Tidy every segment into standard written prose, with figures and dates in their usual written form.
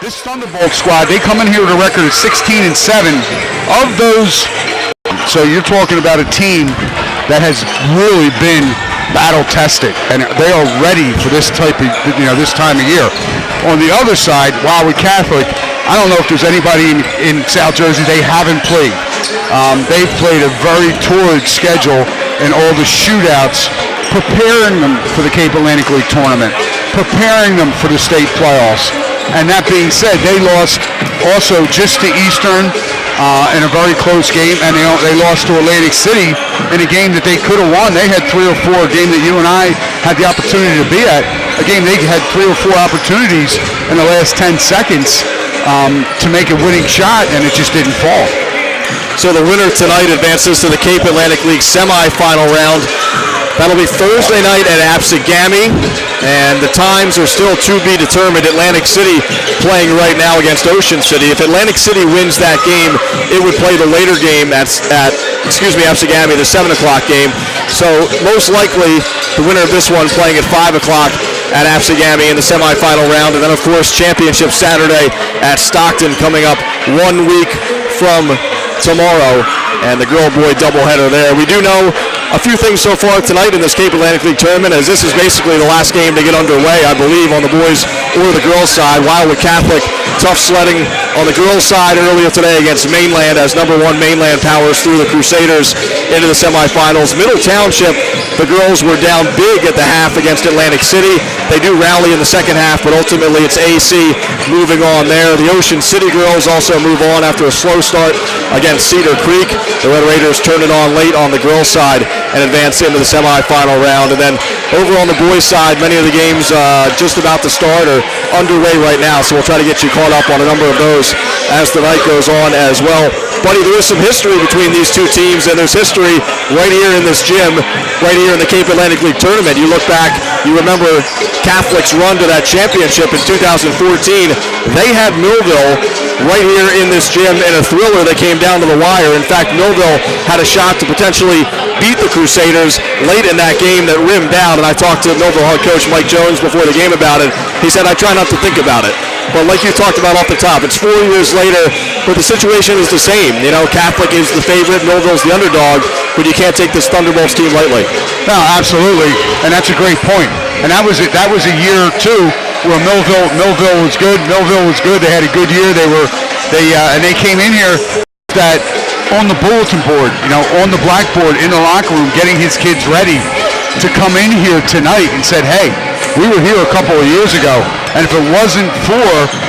This Thunderbolt squad, they come in here with a record of 16-7. Of those, so you're talking about a team that has really been battle tested, and they are ready for this type of, this time of year. On the other side, Wildwood Catholic, I don't know if there's anybody in South Jersey they haven't played. They've played a very torrid schedule in all the shootouts, preparing them for the Cape Atlantic League tournament, preparing them for the state playoffs. And that being said, they lost also just to Eastern in a very close game, and they lost to Atlantic City in a game that they could have won. They had 3 or 4, a game that you and I had the opportunity to be at, a game they had 3 or 4 opportunities in the last 10 seconds to make a winning shot, and it just didn't fall. So the winner tonight advances to the Cape Atlantic League semifinal round. That'll be Thursday night at Absegami, and the times are still to be determined. Atlantic City playing right now against Ocean City. If Atlantic City wins that game, it would play the later game at Absegami, the 7 o'clock game. So most likely the winner of this one playing at 5 o'clock at Absegami in the semifinal round. And then, of course, championship Saturday at Stockton coming up 1 week from tomorrow. And the girl-boy doubleheader there. We do know a few things so far tonight in this Cape Atlantic League tournament, as this is basically the last game to get underway, I believe, on the boys or the girls side. Wildwood Catholic, tough sledding on the girls side earlier today against Mainland, as number 1 Mainland powers through the Crusaders into the semifinals. Middle Township, the girls were down big at the half against Atlantic City. They do rally in the second half, but ultimately it's AC moving on there. The Ocean City girls also move on after a slow start against Cedar Creek. The Red Raiders turn it on late on the girls side and advance into the semifinal round. And then over on the boys side, many of the games just about to start or underway right now, so we'll try to get you caught up on a number of those as the night goes on as well. Buddy, there is some history between these two teams, and there's history right here in this gym, right here in the Cape Atlantic League tournament. You look back, you remember Catholic's run to that championship in 2014. They had Millville right here in this gym in a thriller that came down to the wire. In fact, Millville had a shot to potentially beat the Crusaders late in that game that rimmed out, and I talked to Millville head coach Mike Jones before the game about it. He said, I try not to think about it. But like you talked about off the top, it's 4 years later, but the situation is the same. Catholic is the favorite, Millville's the underdog, but you can't take this Thunderbolts team lightly. No, absolutely, and that's a great point. And that was a year too where Millville was good. Millville was good. They had a good year. And they came in here that on the bulletin board, on the blackboard in the locker room, getting his kids ready to come in here tonight, and said, hey, we were here a couple of years ago, and if it wasn't for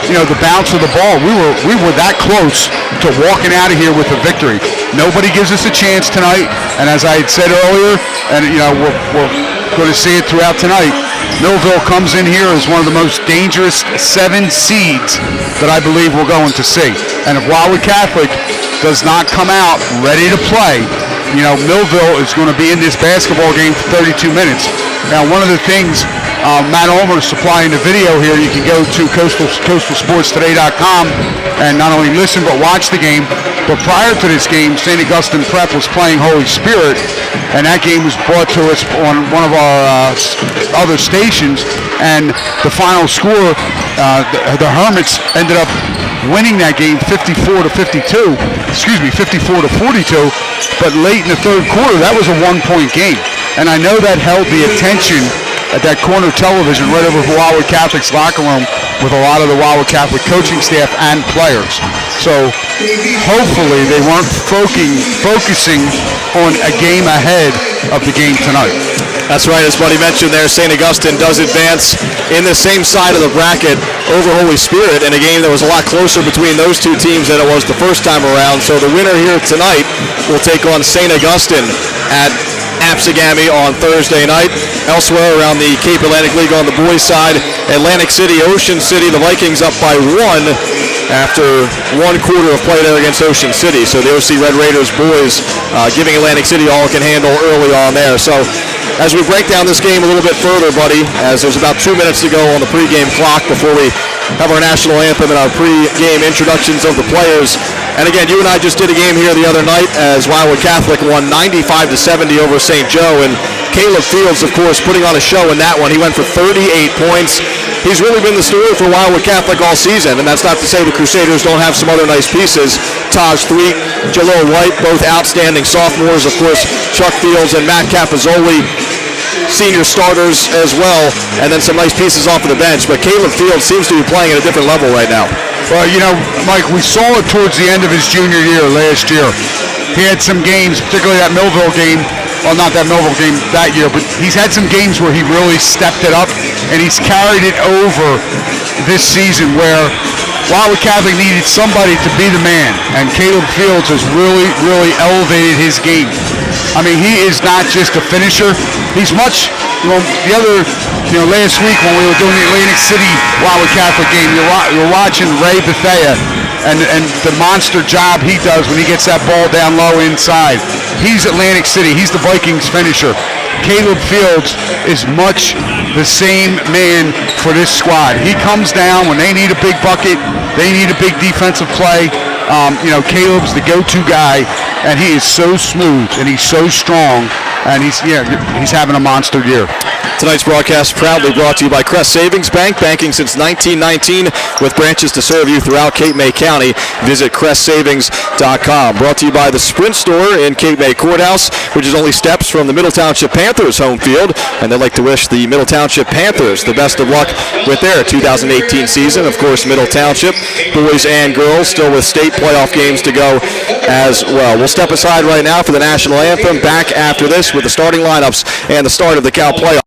the bounce of the ball, we were that close to walking out of here with a victory. Nobody gives us a chance tonight, and as I had said earlier, and we're going to see it throughout tonight, Millville comes in here as one of the most dangerous 7 seeds that I believe we're going to see. And if Wildwood Catholic does not come out ready to play, Millville is going to be in this basketball game for 32 minutes. Now, one of the things Matt Ulmer is supplying the video here. You can go to coastalsportstoday.com and not only listen but watch the game. But prior to this game, St. Augustine Prep was playing Holy Spirit, and that game was brought to us on one of our other stations. And the final score, the Hermits ended up winning that game 54-42. But late in the third quarter, that was a 1-point game. And I know that held the attention at that corner television right over Wildwood Catholic's locker room with a lot of the Wildwood Catholic coaching staff and players. So hopefully they weren't focusing on a game ahead of the game tonight. That's right, as Buddy mentioned there, St. Augustine does advance in the same side of the bracket over Holy Spirit in a game that was a lot closer between those two teams than it was the first time around. So the winner here tonight will take on St. Augustine at Absegami on Thursday night. Elsewhere around the Cape Atlantic League on the boys' side, Atlantic City, Ocean City, the Vikings up by 1 after 1 quarter of play there against Ocean City. So the OC Red Raiders boys giving Atlantic City all it can handle early on there. So as we break down this game a little bit further, buddy, as there's about 2 minutes to go on the pregame clock before we have our national anthem and our pre-game introductions of the players. And again, you and I just did a game here the other night as Wildwood Catholic won 95-70 over St. Joe. And Caleb Fields, of course, putting on a show in that one. He went for 38 points. He's really been the story for Wildwood Catholic all season, and that's not to say the Crusaders don't have some other nice pieces. Taj Threet, Jalil White, both outstanding sophomores. Of course, Chuck Fields and Matt Capozzoli, senior starters as well, and then some nice pieces off of the bench. But Caleb Fields seems to be playing at a different level right now. Well, you know, Mike, we saw it towards the end of his junior year last year. He had some games, particularly that Millville game. Well, not that Millville game that year, but he's had some games where he really stepped it up, and he's carried it over this season where Wildwood Catholic needed somebody to be the man, and Caleb Fields has really, really elevated his game. I mean, he is not just a finisher. He's much, last week when we were doing the Atlantic City Wildwood Catholic game, you're watching Ray Bethea and the monster job he does when he gets that ball down low inside. He's Atlantic City. He's the Vikings finisher. Caleb Fields is much the same man for this squad. He comes down when they need a big bucket, they need a big defensive play. Caleb's the go-to guy, and he is so smooth and he's so strong, and he's having a monster year. Tonight's broadcast proudly brought to you by Crest Savings Bank, banking since 1919 with branches to serve you throughout Cape May County. Visit CrestSavings.com. Brought to you by the Sprint Store in Cape May Courthouse, which is only steps from the Middle Township Panthers home field, and they'd like to wish the Middle Township Panthers the best of luck with their 2018 season. Of course, Middle Township, boys and girls, still with state playoff games to go as well. We'll step aside right now for the national anthem. Back after this with the starting lineups and the start of the Cal playoff.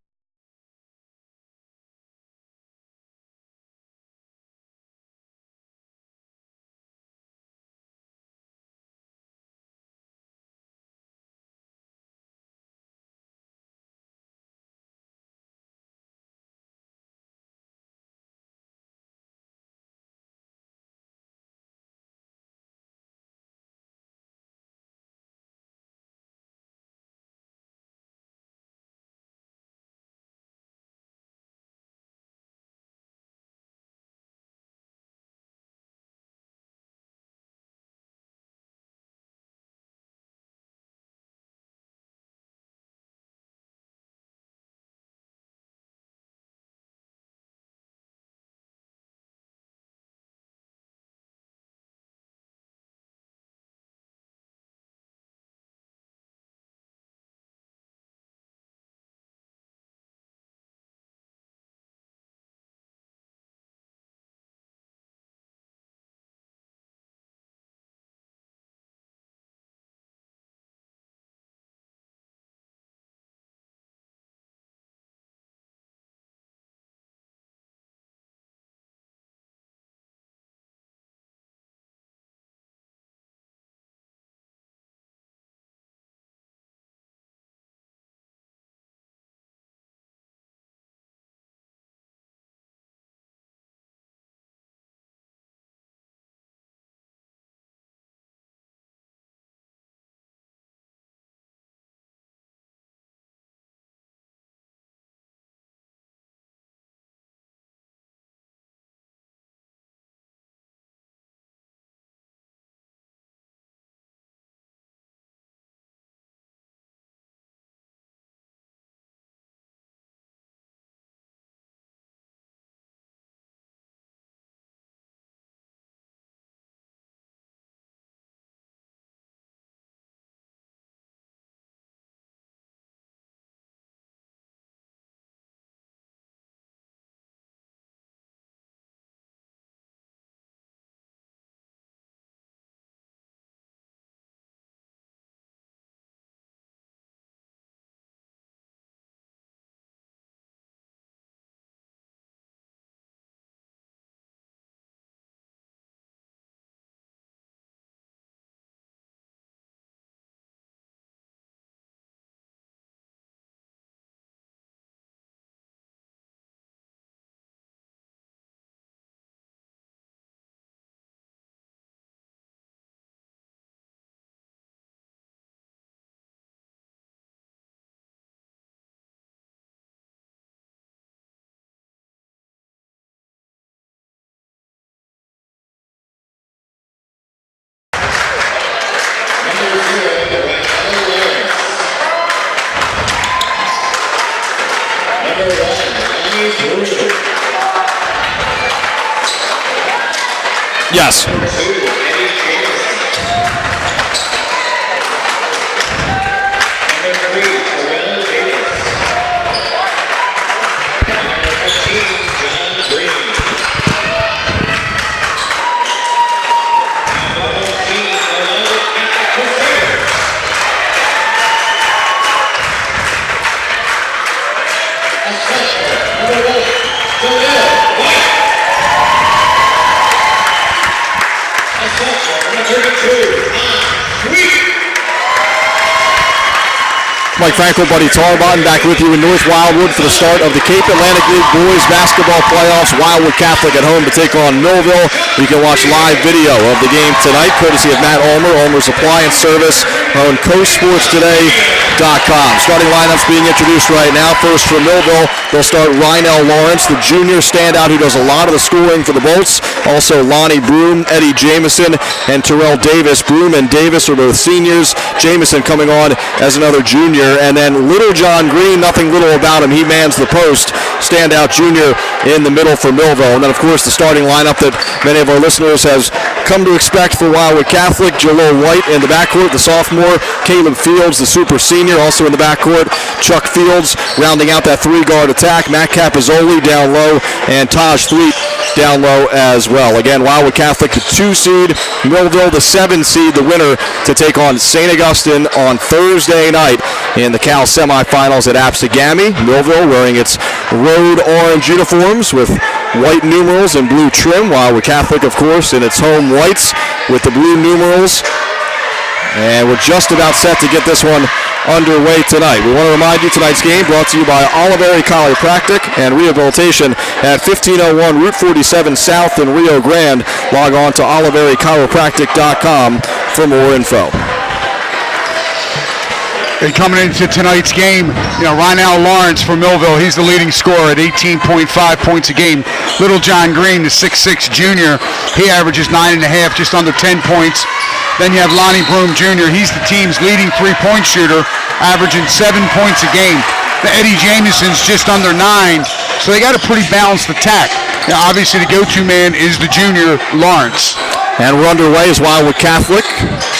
Yes. Mike Frankel, Buddy Tarbotton back with you in North Wildwood for the start of the Cape Atlantic League Boys Basketball Playoffs. Wildwood Catholic at home to take on Millville. You can watch live video of the game tonight, courtesy of Matt Ulmer, Ulmer's Appliance Service, on CoastSportsToday.com. Starting lineups being introduced right now. First for Millville, they'll start Rynell Lawrence, the junior standout who does a lot of the scoring for the Bolts. Also Lonnie Broom, Eddie Jamison, and Terrell Davis. Broom and Davis are both seniors. Jamison coming on as another junior. And then Little John Green, nothing little about him. He mans the post. Standout junior in the middle for Millville. And then, of course, the starting lineup that many of our listeners have come to expect for Wildwood Catholic. Jalil White in the backcourt, the sophomore. Caleb Fields, the super senior, also in the backcourt. Chuck Fields rounding out that three-guard attack. Matt Capizzoli down low, and Taj Threet down low as well. Again, Wildwood Catholic, the 2 seed. Millville, the 7 seed, the winner to take on St. Augustine on Thursday night in the Cal semifinals at Absegami. Millville wearing its road orange uniforms with white numerals and blue trim. Wildwood Catholic, of course, in its home whites with the blue numerals. And we're just about set to get this one underway tonight. We want to remind you tonight's game brought to you by Oliveri Chiropractic and Rehabilitation at 1501 Route 47 South in Rio Grande. Log on to oliverichiropractic.com for more info. And coming into tonight's game, Rynell Lawrence for Millville, he's the leading scorer at 18.5 points a game. Little John Green, the 6'6 junior, he averages 9.5, just under 10 points. Then you have Lonnie Broom Jr., he's the team's leading three-point shooter, averaging 7 points a game. Eddie Jamison's just under 9, so they got a pretty balanced attack. Now, obviously, the go-to man is the junior, Lawrence. And we're underway as Wildwood Catholic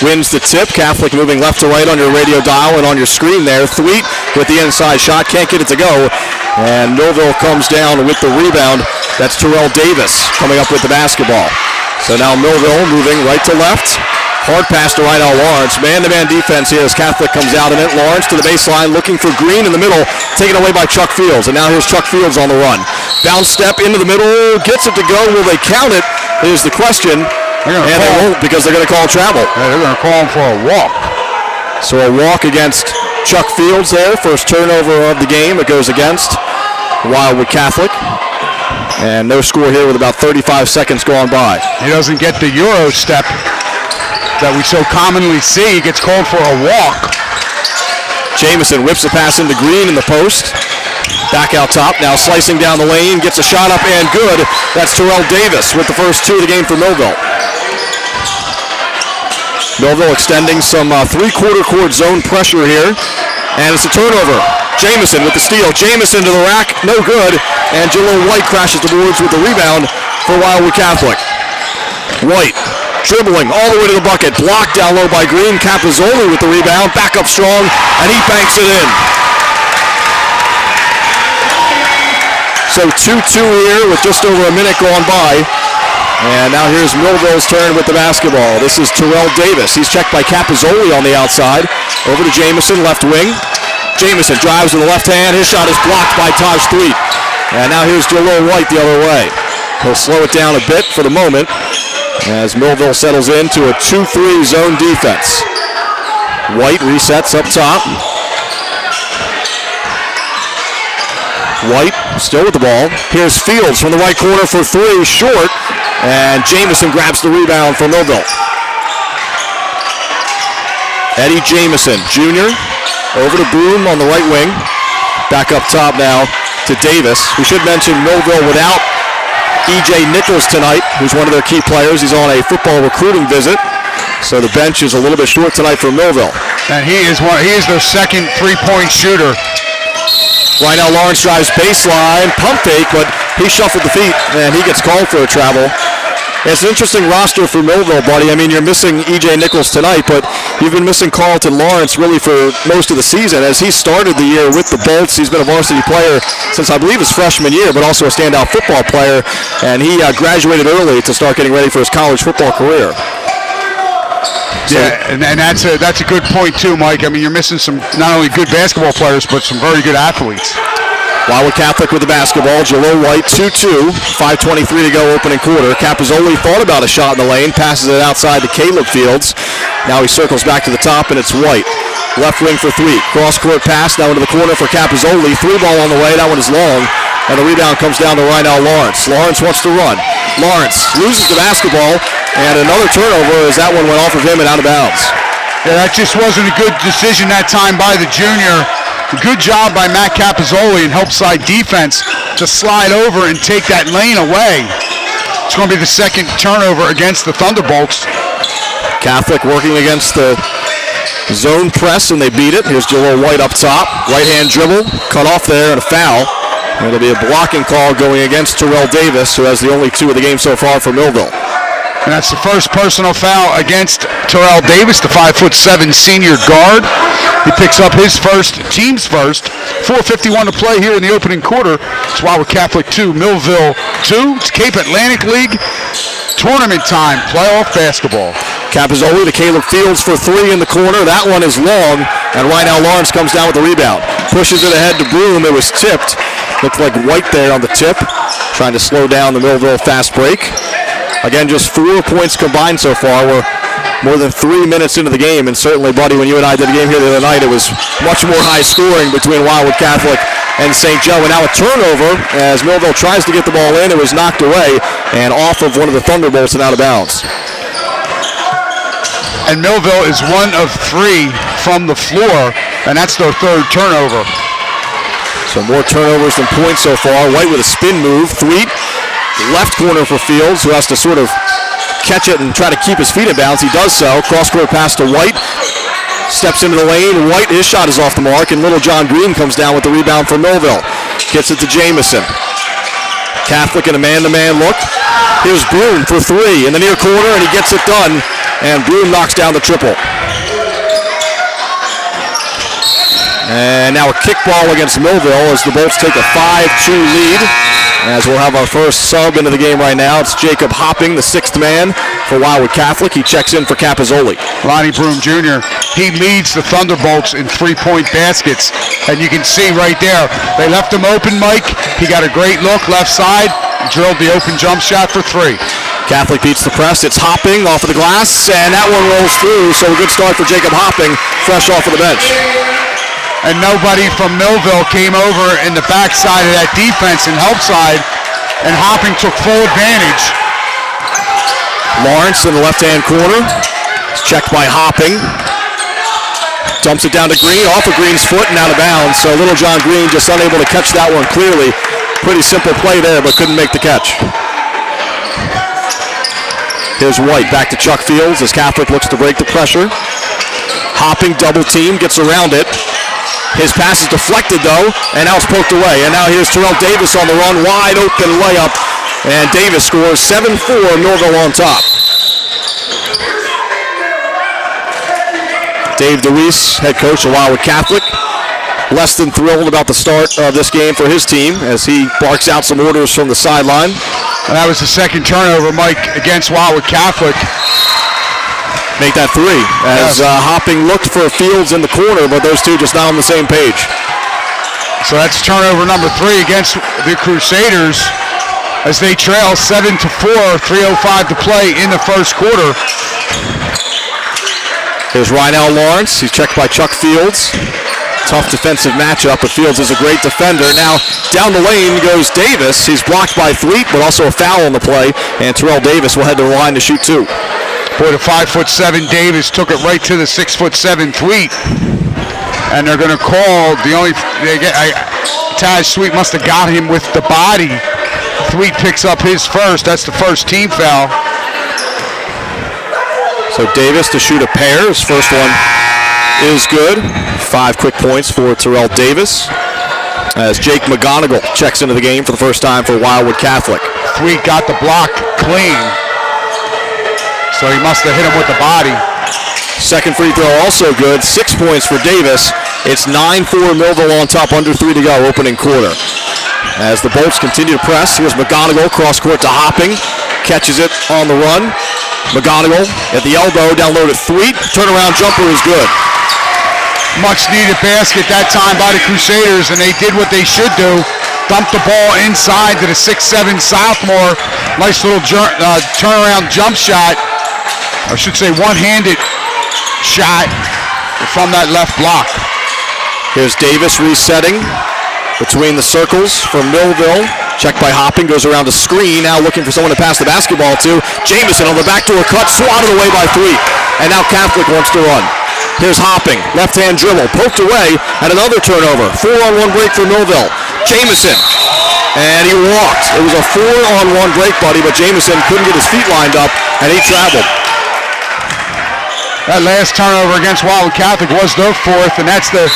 wins the tip. Catholic moving left to right on your radio dial and on your screen there. Thweet with the inside shot, can't get it to go. And Millville comes down with the rebound. That's Terrell Davis coming up with the basketball. So now Millville moving right to left. Hard pass to Rynell Lawrence. Man-to-man defense here as Catholic comes out in it. Lawrence to the baseline, looking for Green in the middle, taken away by Chuck Fields. And now here's Chuck Fields on the run. Bounce step into the middle, gets it to go. Will they count it is the question. And they won't, because they're going to call travel. Yeah, they're going to call him for a walk. So a walk against Chuck Fields there. First turnover of the game. It goes against Wildwood Catholic. And no score here with about 35 seconds gone by. He doesn't get the Euro step that we so commonly see. He gets called for a walk. Jamison whips the pass into Green in the post. Back out top, now slicing down the lane, gets a shot up and good. That's Terrell Davis with the first 2 of the game for Millville. Millville extending some three-quarter court zone pressure here. And it's a turnover. Jamison with the steal. Jamison to the rack, no good. And Jalil White crashes the boards with the rebound for Wildwood Catholic. White dribbling all the way to the bucket. Blocked down low by Green. Capizzoli with the rebound. Back up strong, and he banks it in. So 2-2 here with just over a minute gone by. And now here's Millville's turn with the basketball. This is Terrell Davis. He's checked by Capizzoli on the outside. Over to Jamison, left wing. Jamison drives with the left hand. His shot is blocked by Taj Thweet. And now here's Jalil White the other way. He'll slow it down a bit for the moment as Millville settles into a 2-3 zone defense. White resets up top. White still with the ball. Here's Fields from the right corner for 3, short. And Jamison grabs the rebound for Millville. Eddie Jamison, Jr. Over to Broom on the right wing. Back up top now to Davis. We should mention Millville without E.J. Nichols tonight, who's one of their key players. He's on a football recruiting visit. So the bench is a little bit short tonight for Millville. And he is their second three-point shooter. Right now, Lawrence drives baseline, pump fake, but he shuffled the feet, and he gets called for a travel. It's an interesting roster for Millville, buddy. I mean, you're missing E.J. Nichols tonight, but you've been missing Carlton Lawrence really for most of the season. As he started the year with the Bolts, he's been a varsity player since, I believe, his freshman year, but also a standout football player, and he graduated early to start getting ready for his college football career. Yeah, and that's a good point too, Mike. I mean, you're missing some not only good basketball players, but some very good athletes. Wildwood Catholic with the basketball. Jalil White, 2-2, 5:23 to go, opening quarter. Capizzoli thought about a shot in the lane, passes it outside to Caleb Fields. Now he circles back to the top, and it's White. Left wing for three. Cross-court pass now into the corner for Capizzoli. Three ball on the way. That one is long, and the rebound comes down to Rynell Lawrence. Lawrence wants to run. Lawrence loses the basketball, and another turnover as that one went off of him and out of bounds. Yeah, that just wasn't a good decision that time by the junior. Good job by Matt Capizzoli and help side defense to slide over and take that lane away. It's going to be the second turnover against the Thunderbolts. Catholic working against the zone press, and they beat it. Here's Jalil White up top. Right-hand dribble, cut off there, and a foul. And it'll be a blocking call going against Terrell Davis, who has the only two of the game so far for Millville. And that's the first personal foul against Terrell Davis, the 5'7" senior guard. He picks up his first, team's first. 4:51 to play here in the opening quarter. It's Wildwood Catholic 2, Millville 2. It's Cape Atlantic League tournament time, playoff basketball. Capizzoli to Caleb Fields for three in the corner. That one is long, and right now Lawrence comes down with the rebound. Pushes it ahead to Broom. It was tipped. Looked like White there on the tip, trying to slow down the Millville fast break. Again, just 4 points combined so far. We're more than 3 minutes into the game, and certainly, buddy, when you and I did the game here the other night, it was much more high scoring between Wildwood Catholic and St. Joe. And now a turnover as Millville tries to get the ball in. It was knocked away and off of one of the Thunderbolts and out of bounds. And Millville is 1 of 3 from the floor, and that's their third turnover. So more turnovers than points so far. White with a spin move. Threet, left corner for Fields, who has to sort of catch it and try to keep his feet in bounds. He does so. Cross-court pass to White. Steps into the lane. White, his shot is off the mark, and Little John Green comes down with the rebound for Millville. Gets it to Jamison. Catholic in a man-to-man look. Here's Broom for three in the near corner, and he gets it done, and Broom knocks down the triple. And now a kick ball against Millville as the Bolts take a 5-2 lead. As we'll have our first sub into the game right now. It's Jacob Hopping, the sixth man for Wildwood Catholic. He checks in for Capizzoli. Lonnie Broom Jr., he leads the Thunderbolts in three-point baskets. And you can see right there, they left him open, Mike. He got a great look, left side, drilled the open jump shot for three. Catholic beats the press. It's Hopping off of the glass, and that one rolls through. So a good start for Jacob Hopping, fresh off of the bench. And nobody from Millville came over in the backside of that defense and help side, and Hopping took full advantage. Lawrence in the left-hand corner. It's checked by Hopping. Dumps it down to Green, off of Green's foot and out of bounds. So Little John Green just unable to catch that one clearly. Pretty simple play there, but couldn't make the catch. Here's White back to Chuck Fields as Catholic looks to break the pressure. Hopping double team, gets around it. His pass is deflected though, and now it's poked away. And now here's Terrell Davis on the run, wide open layup. And Davis scores 7-4, Millville on top. Dave DeWeese, head coach of Wildwood Catholic, less than thrilled about the start of this game for his team as he barks out some orders from the sideline. And that was the second turnover, Mike, against Wildwood Catholic. Make that three as Hopping looked for Fields in the corner, but those two just not on the same page. So that's turnover number 3 against the Crusaders as they trail 7-4, 3:05 to play in the first quarter. Here's Rynell Lawrence. He's checked by Chuck Fields. Tough defensive matchup, but Fields is a great defender. Now down the lane goes Davis. He's blocked by Threet, but also a foul on the play, and Terrell Davis will head to the line to shoot two. Boy, the 5'7" Davis took it right to the 6'7" Thweet. And they're going to call Taj Sweet must have got him with the body. Thweet picks up his first. That's the first team foul. So Davis to shoot a pair. His first one is good. 5 quick points for Terrell Davis. as Jake McGonigal checks into the game for the first time for Wildwood Catholic. Thweet got the block clean, so he must have hit him with the body. Second free throw also good. 6 points for Davis. It's 9-4 Millville on top, under 3 to go, opening quarter. As the Bolts continue to press, here's McGonigal, cross court to Hopping. Catches it on the run. McGonigal at the elbow, down low to Thweet. Turnaround jumper is good. Much needed basket that time by the Crusaders, and they did what they should do. Dumped the ball inside to the 6'7" sophomore. Nice little turnaround jump shot. I should say one-handed shot from that left block. Here's Davis resetting between the circles for Millville. Checked by Hopping, goes around the screen, now looking for someone to pass the basketball to. Jamison on the backdoor cut, swatted away by Thweet. And now Catholic wants to run. Here's Hopping, left-hand dribble, poked away, and another turnover. 4-on-1 break for Millville. Jamison, and he walked. It was a 4-on-1 break, buddy, but Jamison couldn't get his feet lined up, and he traveled. That last turnover against Wildwood Catholic was their fourth, and that's the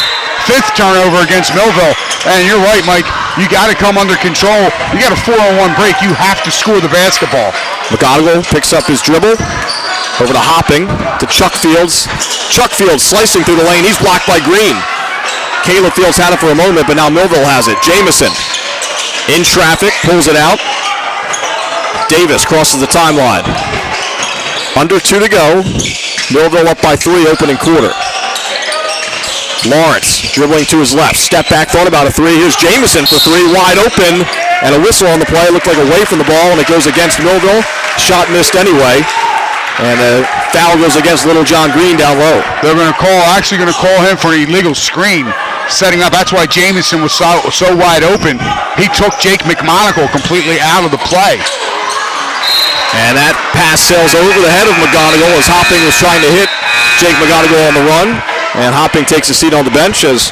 fifth turnover against Millville. And you're right, Mike. You got to come under control. You got a 4-on-1 break. You have to score the basketball. McGonigal picks up his dribble. Over to Hopping, to Chuck Fields. Chuck Fields slicing through the lane. He's blocked by Green. Caleb Fields had it for a moment, but now Millville has it. Jamison in traffic, pulls it out. Davis crosses the timeline. Under 2 to go. Millville up by 3, opening quarter. Lawrence dribbling to his left. Step back, thought about a 3. Here's Jamison for 3, wide open. And a whistle on the play. Looked like away from the ball, and it goes against Millville. Shot missed anyway. And a foul goes against Little John Green down low. They're actually going to call him for an illegal screen. Setting up, that's why Jamison was so wide open. He took Jake McMonagle completely out of the play. And that pass sails over the head of McGonigal as Hopping was trying to hit Jake McGonigal on the run. And Hopping takes a seat on the bench as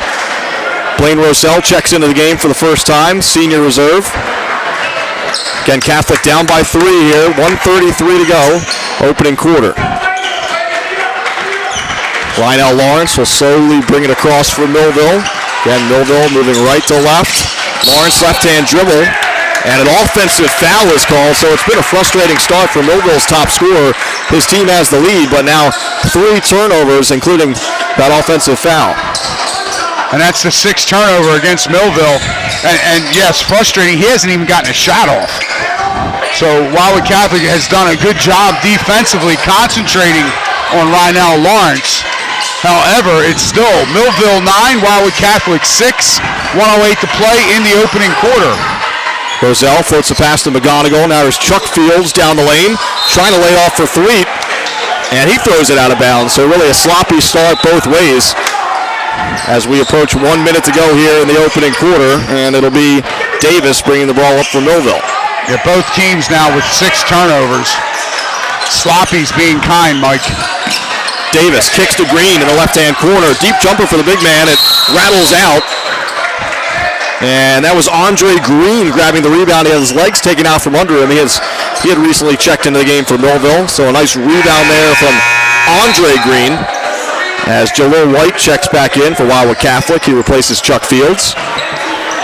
Blaine Rosell checks into the game for the first time, senior reserve. Again, Catholic down by 3 here, 1:33 to go, opening quarter. Lionel Lawrence will slowly bring it across for Millville. Again, Millville moving right to left. Lawrence left-hand dribble, and an offensive foul is called, so it's been a frustrating start for Millville's top scorer. His team has the lead, but now 3 turnovers, including that offensive foul. And that's the 6th turnover against Millville. And yes, frustrating. He hasn't even gotten a shot off. So Wildwood Catholic has done a good job defensively concentrating on Lionel Lawrence. However, it's still Millville 9, Wildwood Catholic 6, 1:08 to play in the opening quarter. Rosell floats the pass to McGonigal. Now there's Chuck Fields down the lane, trying to lay off for Thweet, and he throws it out of bounds. So really a sloppy start both ways as we approach 1 minute to go here in the opening quarter, and it'll be Davis bringing the ball up for Millville. Yeah, both teams now with 6 turnovers. Sloppy's being kind, Mike. Davis kicks to Green in the left-hand corner. Deep jumper for the big man. It rattles out. And that was Andre Green grabbing the rebound. He had his legs taken out from under him. He had recently checked into the game for Millville. So a nice rebound there from Andre Green. As Jalil White checks back in for Wildwood Catholic. He replaces Chuck Fields.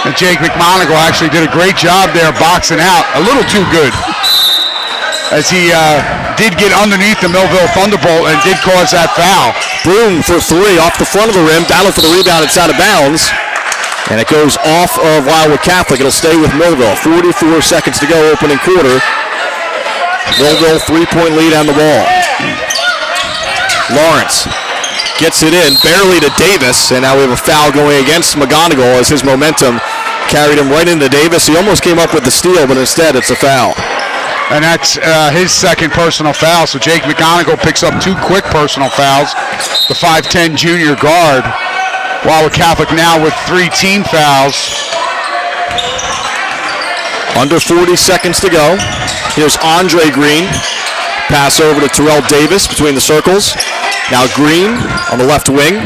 And Jake McMonagle actually did a great job there boxing out. A little too good. As he did get underneath the Millville Thunderbolt and did cause that foul. Broom for 3 off the front of the rim. Battle for the rebound. It's out of bounds. And it goes off of Wildwood Catholic. It'll stay with Millville. 44 seconds to go, opening quarter. Millville 3-point lead on the ball. Lawrence gets it in, barely to Davis. And now we have a foul going against McGonigal as his momentum carried him right into Davis. He almost came up with the steal, but instead it's a foul. And that's his second personal foul. So Jake McGonigal picks up 2 quick personal fouls. The 5'10" junior guard. Wildwood Catholic now with 3 team fouls. Under 40 seconds to go. Here's Andre Green. Pass over to Terrell Davis between the circles. Now Green on the left wing.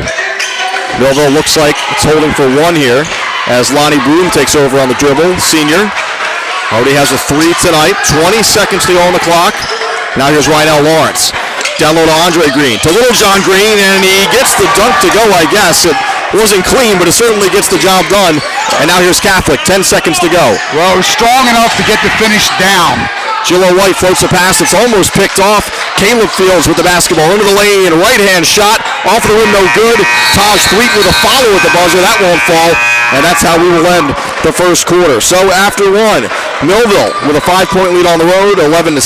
Millville looks like it's holding for 1 here as Lonnie Broom takes over on the dribble, senior. Already has a 3 tonight. 20 seconds to go on the clock. Now here's Rydell Lawrence. Down low to Andre Green. To Little John Green, and he gets the dunk to go, I guess. It wasn't clean, but it certainly gets the job done. And now here's Catholic, 10 seconds to go. Well, it was strong enough to get the finish down. Gillo White floats a pass. It's almost picked off. Caleb Fields with the basketball into the lane. Right-hand shot. Off the rim, no good. Taj Thweet with a follow at the buzzer. That won't fall. And that's how we will end the first quarter. So after one, Millville with a 5-point lead on the road, 11-6.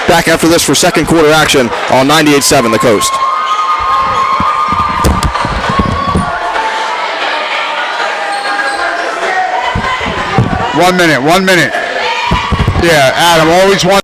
Back after this for second quarter action on 98.7 The Coast. One minute. Yeah, Adam, always one.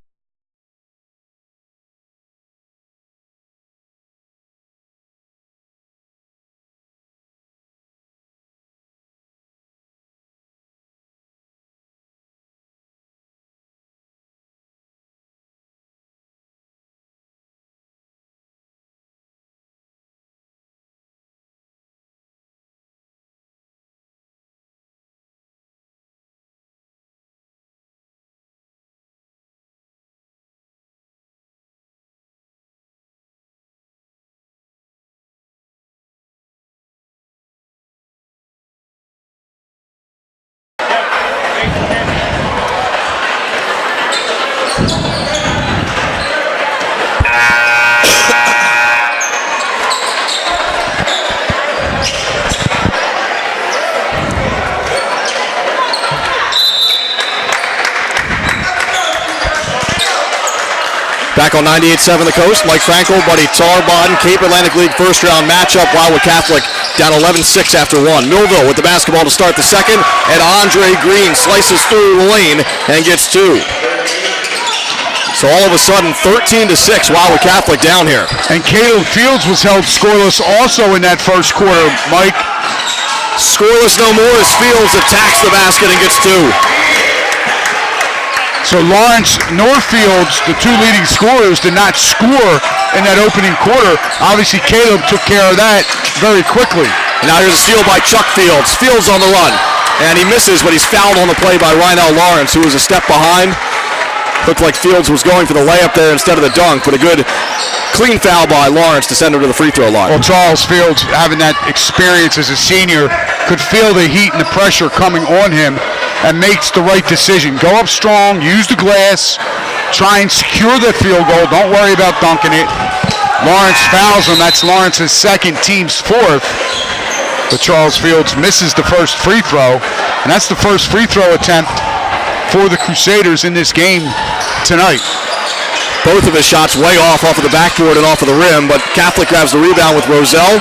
Back on 98.7 The Coast, Mike Frankel, Buddy Tarbaden, Cape Atlantic League first round matchup. Wildwood Catholic down 11-6 after one. Millville with the basketball to start the second, and Andre Green slices through the lane and gets two. So all of a sudden, 13-6, Wildwood Catholic down here. And Caleb Fields was held scoreless also in that first quarter, Mike. Scoreless no more as Fields attacks the basket and gets two. So Lawrence Northfields, the two leading scorers, did not score in that opening quarter. Obviously, Caleb took care of that very quickly. And now here's a steal by Chuck Fields. Fields on the run. And he misses, but he's fouled on the play by Rynell Lawrence, who was a step behind. Looked like Fields was going for the layup there instead of the dunk, but a good clean foul by Lawrence to send him to the free throw line. Well, Charles Fields, having that experience as a senior, could feel the heat and the pressure coming on him and makes the right decision. Go up strong, use the glass, try and secure the field goal. Don't worry about dunking it. Lawrence fouls him. That's Lawrence's second, team's fourth. But Charles Fields misses the first free throw, and that's the first free throw attempt for the Crusaders in this game tonight. Both of his shots way off of the backboard and off of the rim, but Catholic grabs the rebound with Roselle.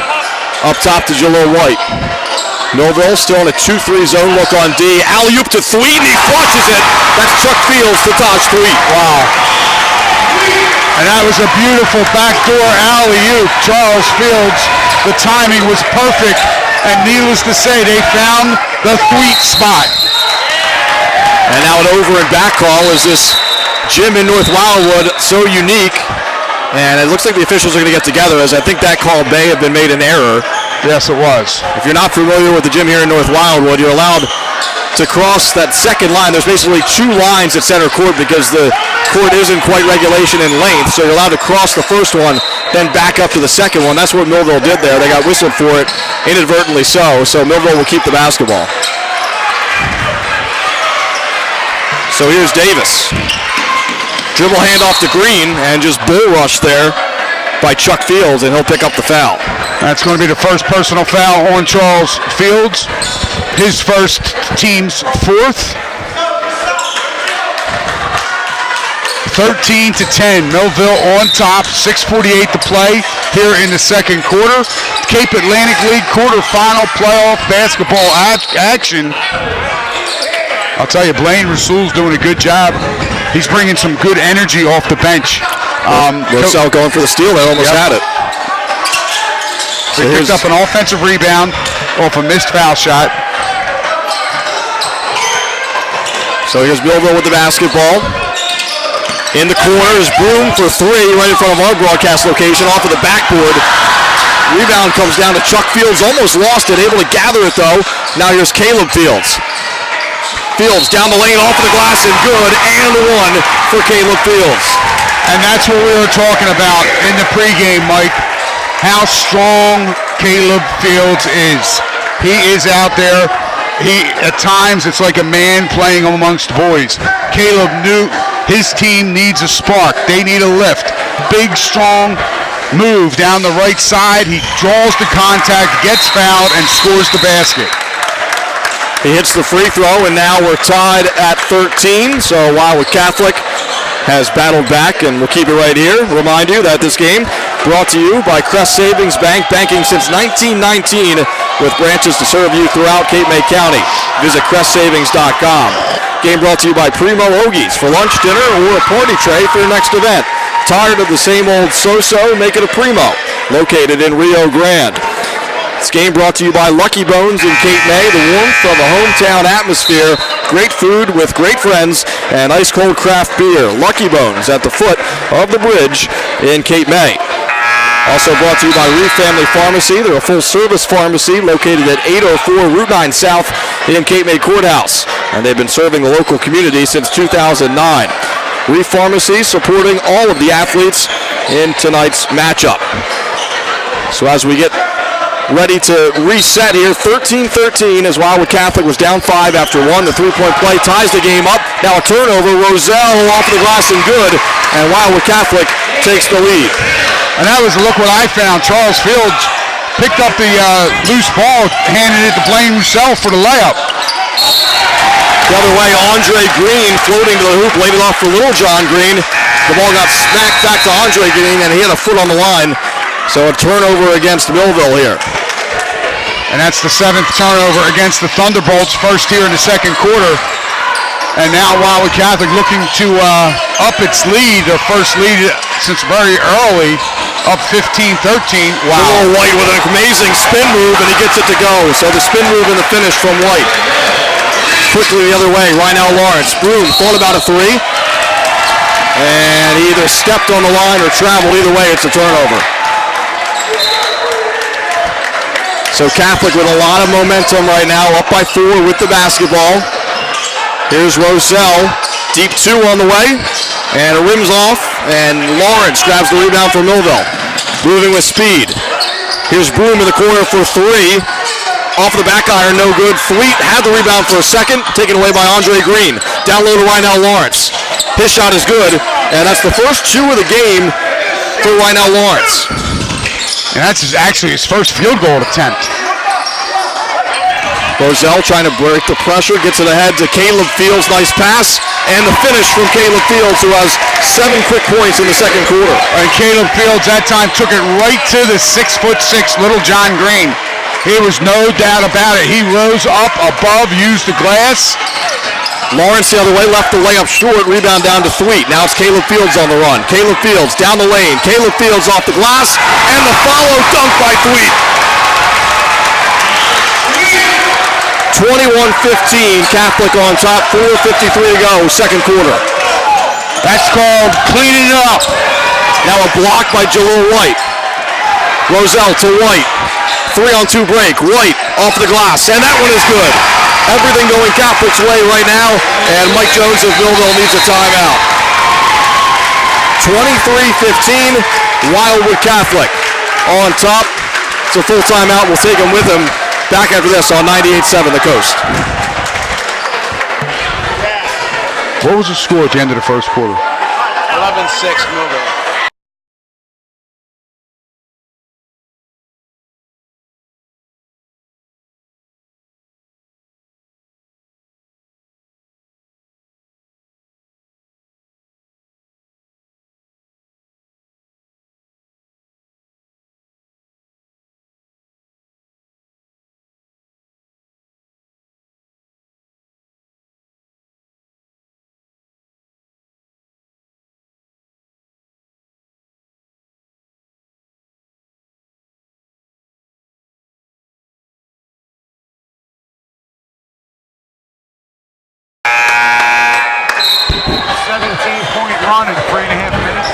Up top to Jalil White. Millville still in a 2-3 zone look on D. Alley-oop to Thweet, and he flushes it. That's Chuck Fields to Taj Thweet. Wow. And that was a beautiful backdoor alley-oop. Charles Fields, the timing was perfect, and needless to say, they found the Thweet spot. And now an over and back call is this gym in North Wildwood, so unique. And it looks like the officials are going to get together, as I think that call may have been made in error. Yes, it was. If you're not familiar with the gym here in North Wildwood, you're allowed to cross that second line. There's basically two lines at center court because the court isn't quite regulation in length, so you're allowed to cross the first one, then back up to the second one. That's what Millville did there. They got whistled for it, inadvertently so Millville will keep the basketball. So here's Davis. Dribble handoff to Green, and just bull rush there by Chuck Fields, and he'll pick up the foul. That's going to be the first personal foul on Charles Fields. His first, team's fourth. 13-10, Millville on top, 6:48 to play here in the second quarter. Cape Atlantic League quarterfinal playoff basketball action. I'll tell you, Blaine Rasul's doing a good job. He's bringing some good energy off the bench. Rosell going for the steal there, almost had it. He picked up an offensive rebound off a missed foul shot. So here's Millville with the basketball. In the corner is Broom for three, right in front of our broadcast location, off of the backboard. Rebound comes down to Chuck Fields, almost lost it, able to gather it though. Now here's Caleb Fields. Fields down the lane, off of the glass, and good, and one for Caleb Fields. And that's what we were talking about in the pregame, Mike. How strong Caleb Fields is. He is out there. at times it's like a man playing amongst boys. Caleb knew his team needs a spark. They need a lift. Big, strong move down the right side. He draws the contact, gets fouled, and scores the basket. He hits the free throw, and now we're tied at 13. So Wildwood Catholic has battled back, and we'll keep it right here. Remind you that this game brought to you by Crest Savings Bank, banking since 1919 with branches to serve you throughout Cape May County. Visit crestsavings.com. Game brought to you by Primo Hoagies for lunch, dinner, or a party tray for your next event. Tired of the same old so-so? Make it a Primo, located in Rio Grande. This game brought to you by Lucky Bones in Cape May, the warmth of a hometown atmosphere, great food with great friends, and ice-cold craft beer. Lucky Bones at the foot of the bridge in Cape May. Also brought to you by Reef Family Pharmacy. They're a full-service pharmacy located at 804 Route 9 South in Cape May Courthouse, and they've been serving the local community since 2009. Reef Pharmacy supporting all of the athletes in tonight's matchup. So as we get ready to reset here, 13-13 as Wildwood Catholic was down 5 after 1. The three-point play ties the game up. Now a turnover. Roselle off the glass and good, and Wildwood Catholic takes the lead. And that was, look what I found. Charles Fields picked up the loose ball, handed it to Blaine Roussel for the layup. The other way, Andre Green floating to the hoop, laid it off for Little John Green. The ball got smacked back to Andre Green, and he had a foot on the line. So a turnover against Millville here. And that's the 7th turnover against the Thunderbolts, first here in the second quarter. And now Wildwood Catholic looking to up its lead, their first lead since very early, up 15-13. Wow. Little White with an amazing spin move, and he gets it to go. So the spin move and the finish from White. Quickly the other way, Rynell Lawrence. Broom thought about a three, and he either stepped on the line or traveled. Either way, it's a turnover. So Catholic with a lot of momentum right now, up by 4 with the basketball. Here's Roselle, deep 2 on the way, and it rims off, and Lawrence grabs the rebound for Millville. Moving with speed. Here's Broom in the corner for 3. Off the back iron, no good. Fleet had the rebound for a second, taken away by Andre Green. Down low to Rynell Lawrence. His shot is good, and that's the first 2 of the game for Rynell Lawrence. And that's actually his first field goal attempt. Roselle trying to break the pressure, gets it ahead to Caleb Fields, nice pass, and the finish from Caleb Fields, who has 7 quick points in the second quarter. And Caleb Fields that time took it right to the 6'6" Little John Green. There was no doubt about it. He rose up above, used the glass. Lawrence the other way, left the layup short, rebound down to Thweet. Now it's Caleb Fields on the run. Caleb Fields down the lane. Caleb Fields off the glass, and the follow dunk by Thweet. 21-15, Catholic on top, 4:53 to go, second quarter. That's called cleaning it up. Now a block by Jalil White. Roselle to White. 3-on-2 break. White off the glass, and that one is good. Everything going Catholic's way right now, and Mike Jones of Millville needs a timeout. 23-15, Wildwood Catholic on top. It's a full timeout. We'll take him with him. Back after this on 98.7 The Coast. What was the score at the end of the first quarter? 11-6 Millville. Run in 3.5 minutes.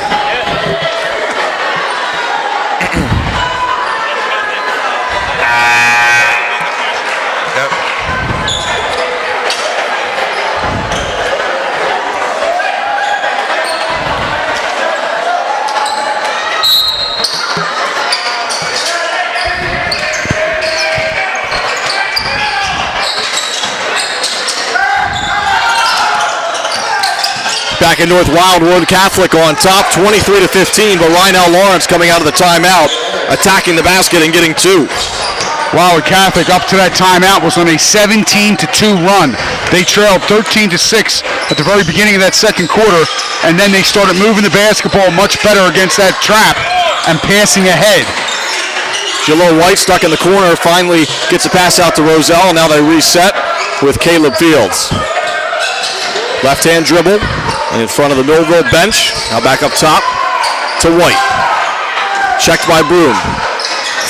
back in North Wildwood. Catholic on top, 23-15, but Rhinell Lawrence coming out of the timeout, attacking the basket and getting 2. Wildwood Catholic up to that timeout was on a 17-2 run. They trailed 13-6 at the very beginning of that second quarter, and then they started moving the basketball much better against that trap and passing ahead. Jalil White stuck in the corner, finally gets a pass out to Roselle, and now they reset with Caleb Fields. Left-hand dribble in front of the Millville bench. Now back up top to White. Checked by Broom.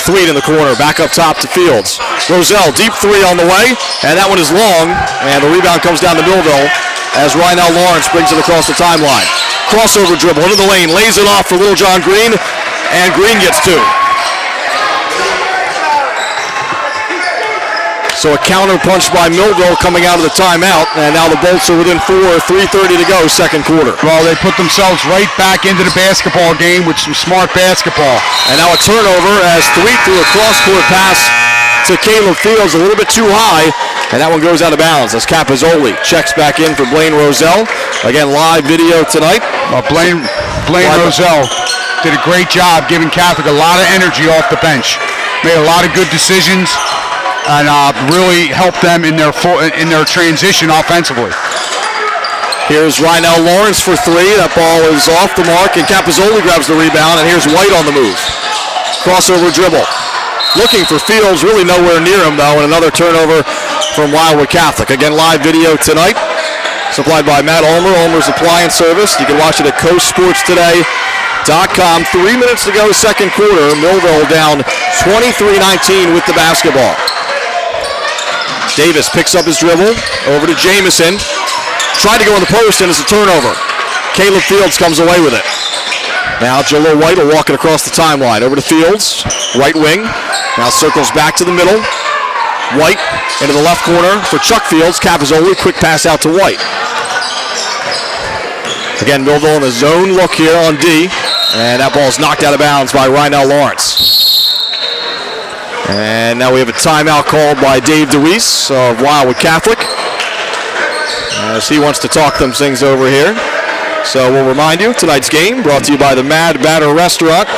Threed in the corner, back up top to Fields. Roselle, deep 3 on the way, and that one is long, and the rebound comes down to Millville as Rhinell Lawrence brings it across the timeline. Crossover dribble into the lane, lays it off for Little John Green, and Green gets 2. So a counter punch by Millville coming out of the timeout, and now the Bolts are within 4, 3:30 to go, second quarter. Well, they put themselves right back into the basketball game with some smart basketball. And now a turnover as Threed threw a cross-court pass to Caleb Fields, a little bit too high, and that one goes out of bounds as Capizzoli checks back in for Blaine Roselle. Again, live video tonight. Blaine Roselle did a great job giving Catholic a lot of energy off the bench. Made a lot of good decisions and really helped them in their transition offensively. Here's Rhinell Lawrence for 3. That ball is off the mark, and Capizzoli grabs the rebound, and here's White on the move. Crossover dribble. Looking for Fields, really nowhere near him, though, and another turnover from Wildwood Catholic. Again, live video tonight, supplied by Matt Ulmer, Ulmer's Appliance Service. You can watch it at coastsportstoday.com. 3 minutes to go, second quarter. Millville down 23-19 with the basketball. Davis picks up his dribble, over to Jamison. Tried to go in the post, and it's a turnover. Caleb Fields comes away with it. Now Jalil White will walk it across the timeline. Over to Fields, right wing. Now circles back to the middle. White into the left corner for Chuck Fields. Capizzoli, quick pass out to White. Again, Millville in the zone look here on D. And that ball is knocked out of bounds by Rhinell Lawrence. And now we have a timeout called by Dave DeWeese of Wildwood Catholic, as he wants to talk them things over here. So we'll remind you, tonight's game brought to you by the Mad Batter Restaurant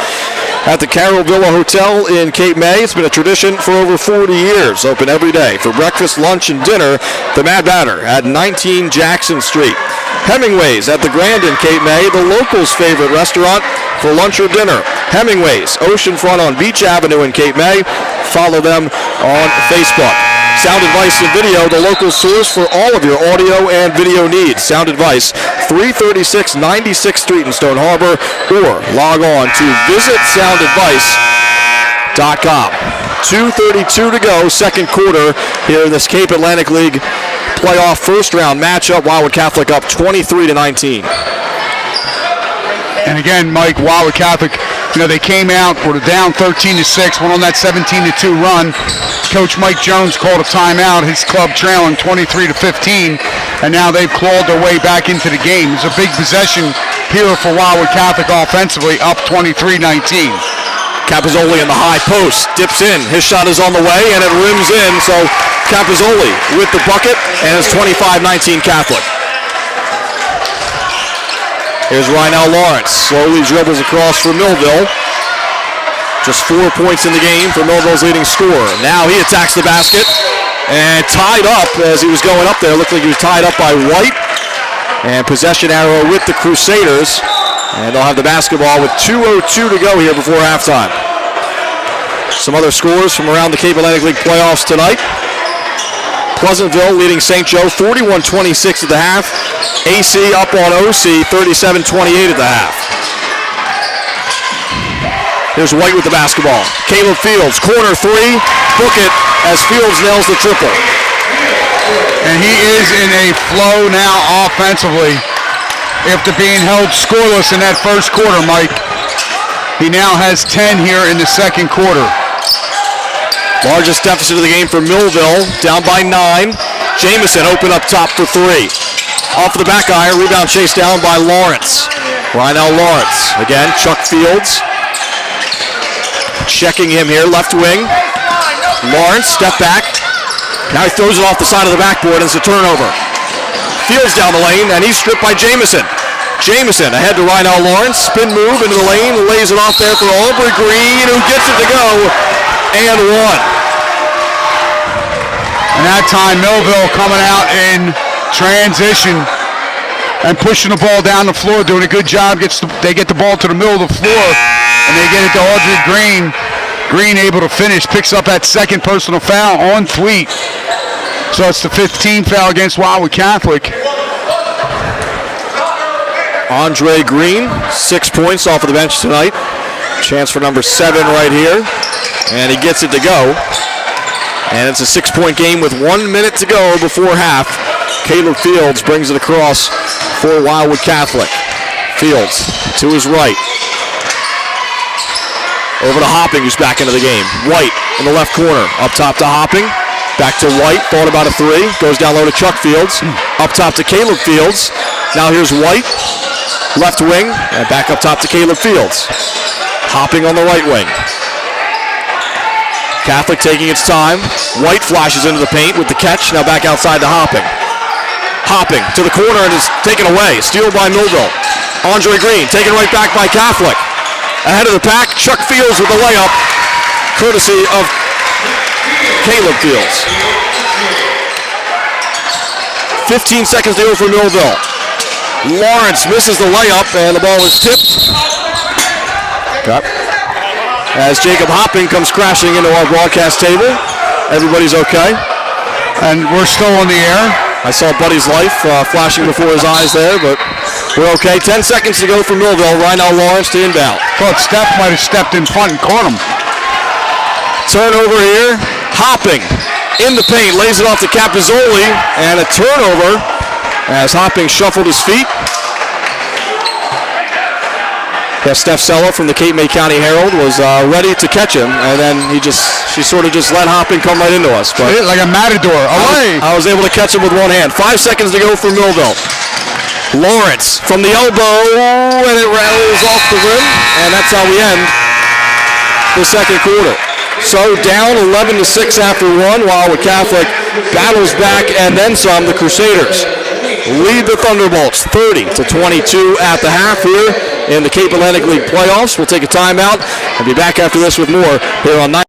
at the Carroll Villa Hotel in Cape May. It's been a tradition for over 40 years. Open every day for breakfast, lunch, and dinner. The Mad Batter at 19 Jackson Street. Hemingway's at the Grand in Cape May, the locals' favorite restaurant for lunch or dinner. Hemingway's, oceanfront on Beach Avenue in Cape May. Follow them on Facebook. Sound Advice and Video, the local source for all of your audio and video needs. Sound Advice, 336 96th Street in Stone Harbor, or log on to visitsoundadvice.com. 2:32 to go, second quarter here in this Cape Atlantic League playoff first round matchup. Wildwood Catholic up 23-19. And again, Mike, Wildwood Catholic, they came out, were down 13-6, went on that 17-2 run. Coach Mike Jones called a timeout, his club trailing 23-15, and now they've clawed their way back into the game. It's a big possession here for Wildwood Catholic offensively, up 23-19. Capizzoli in the high post, dips in. His shot is on the way, and it rims in, so Capizzoli with the bucket, and it's 25-19 Catholic. Here's Rhinell Lawrence, slowly dribbles across for Millville. Just 4 points in the game for Millville's leading scorer. Now he attacks the basket, and tied up as he was going up there. Looked like he was tied up by White. And possession arrow with the Crusaders. And they'll have the basketball with 2:02 to go here before halftime. Some other scores from around the Cape Atlantic League playoffs tonight. Pleasantville leading St. Joe 41-26 at the half. AC up on OC 37-28 at the half. Here's White with the basketball. Caleb Fields, corner 3, book it as Fields nails the triple. And he is in a flow now offensively after being held scoreless in that first quarter, Mike. He now has 10 here in the second quarter. Largest deficit of the game for Millville, down by 9. Jamison open up top for 3. Off the back iron, rebound chased down by Lawrence. Rhinell Lawrence. Again, Chuck Fields. Checking him here, left wing. Lawrence, step back. Now he throws it off the side of the backboard, and it's a turnover. Fields down the lane, and he's stripped by Jamison. Jamison ahead to Rhinell Lawrence. Spin move into the lane. Lays it off there for Aubrey Green, who gets it to go. And one. And that time, Millville coming out in transition and pushing the ball down the floor, doing a good job. They get the ball to the middle of the floor, and they get it to Audrey Green. Green able to finish, picks up that second personal foul on Thweet. So it's the 15th foul against Wildwood Catholic. Andre Green, 6 points off of the bench tonight. Chance for number 7 right here. And he gets it to go. And it's a 6-point game with 1 minute to go before half. Caleb Fields brings it across for Wildwood Catholic. Fields to his right. Over to Hopping, who's back into the game. White in the left corner. Up top to Hopping. Back to White. Thought about a 3. Goes down low to Chuck Fields. Up top to Caleb Fields. Now here's White. Left wing. And back up top to Caleb Fields. Hopping on the right wing. Catholic taking its time. White flashes into the paint with the catch. Now back outside to Hopping. Hopping to the corner and is taken away. Steal by Millville. Andre Green taken right back by Catholic. Ahead of the pack, Chuck Fields with the layup, courtesy of Caleb Fields. 15 seconds to go for Millville. Lawrence misses the layup and the ball is tipped. Cut. As Jacob Hopping comes crashing into our broadcast table. Everybody's okay. And we're still on the air. I saw Buddy's life flashing before his eyes there, but we're okay. 10 seconds to go for Millville. Rhinell Lawrence to inbound. Thought Steph might have stepped in front and caught him. Turnover here. Hopping in the paint. Lays it off to Capizzoli. And a turnover as Hopping shuffled his feet. Yeah, Steph Sella from the Cape May County Herald was ready to catch him, and then she sort of just let Hopping come right into us. But like a matador. Away! I was able to catch him with one hand. 5 seconds to go for Millville. Lawrence from the elbow, and it rattles off the rim, and that's how we end the second quarter. So down 11-6 after one, Wildwood Catholic battles back and then some. The Crusaders lead the Thunderbolts 30-22 at the half here in the Cape Atlantic League playoffs. We'll take a timeout and be back after this with more here on 9.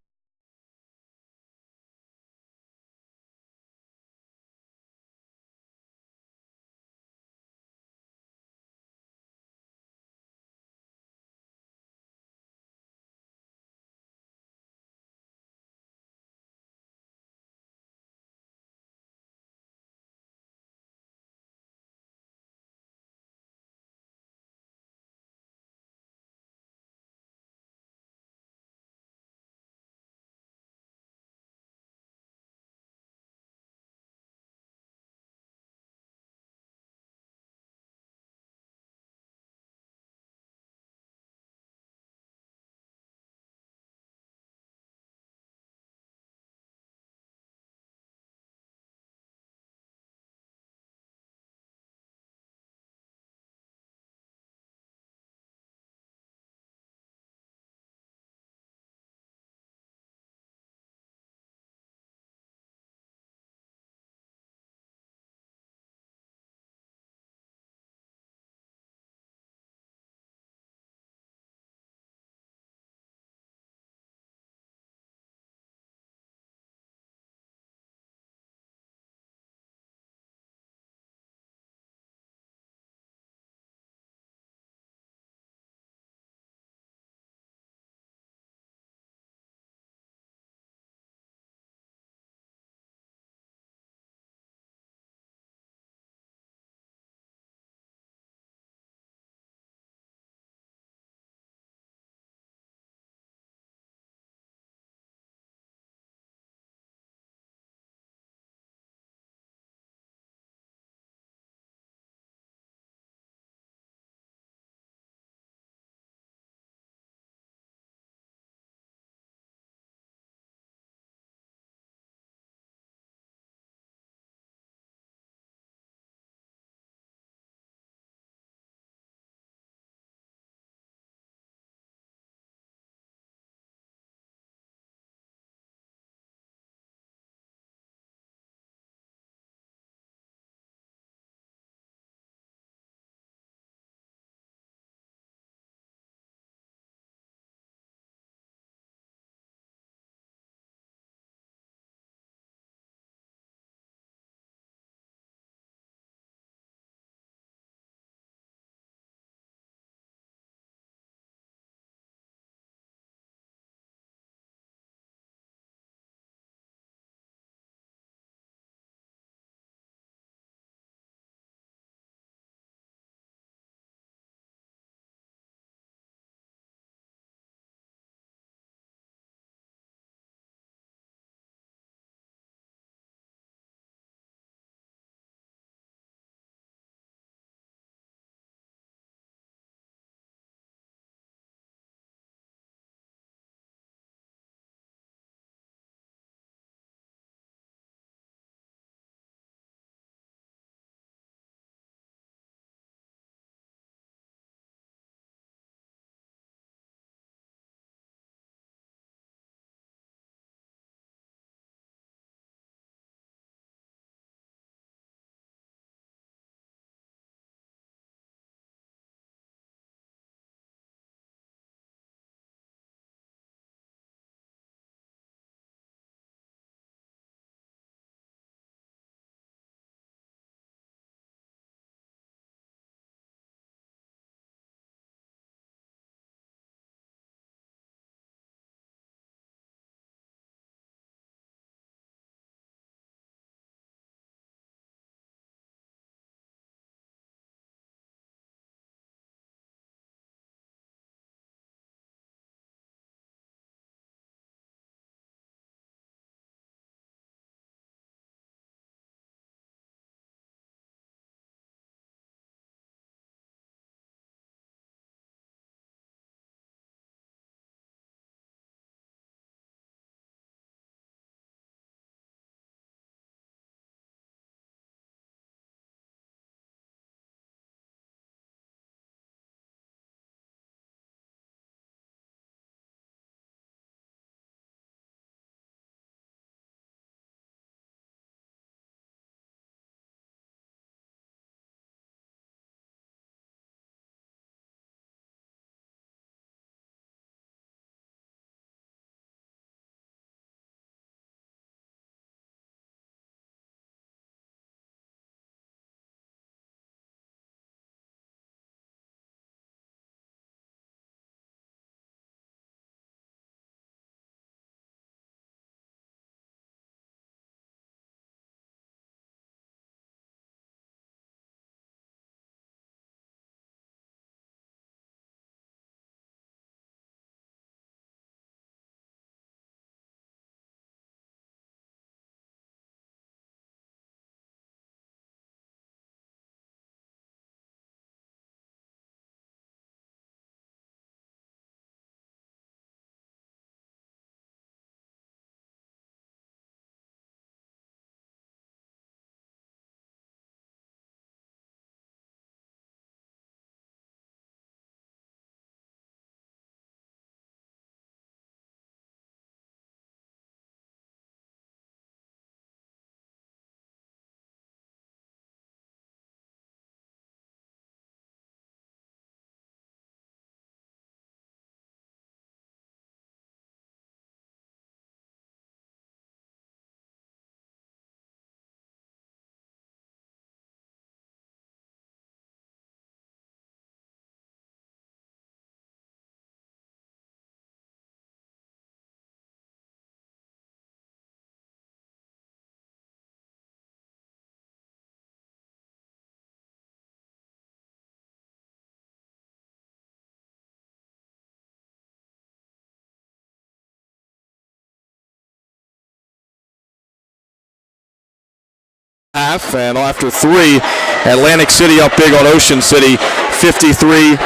half, and after 3, Atlantic City up big on Ocean City, 53-37.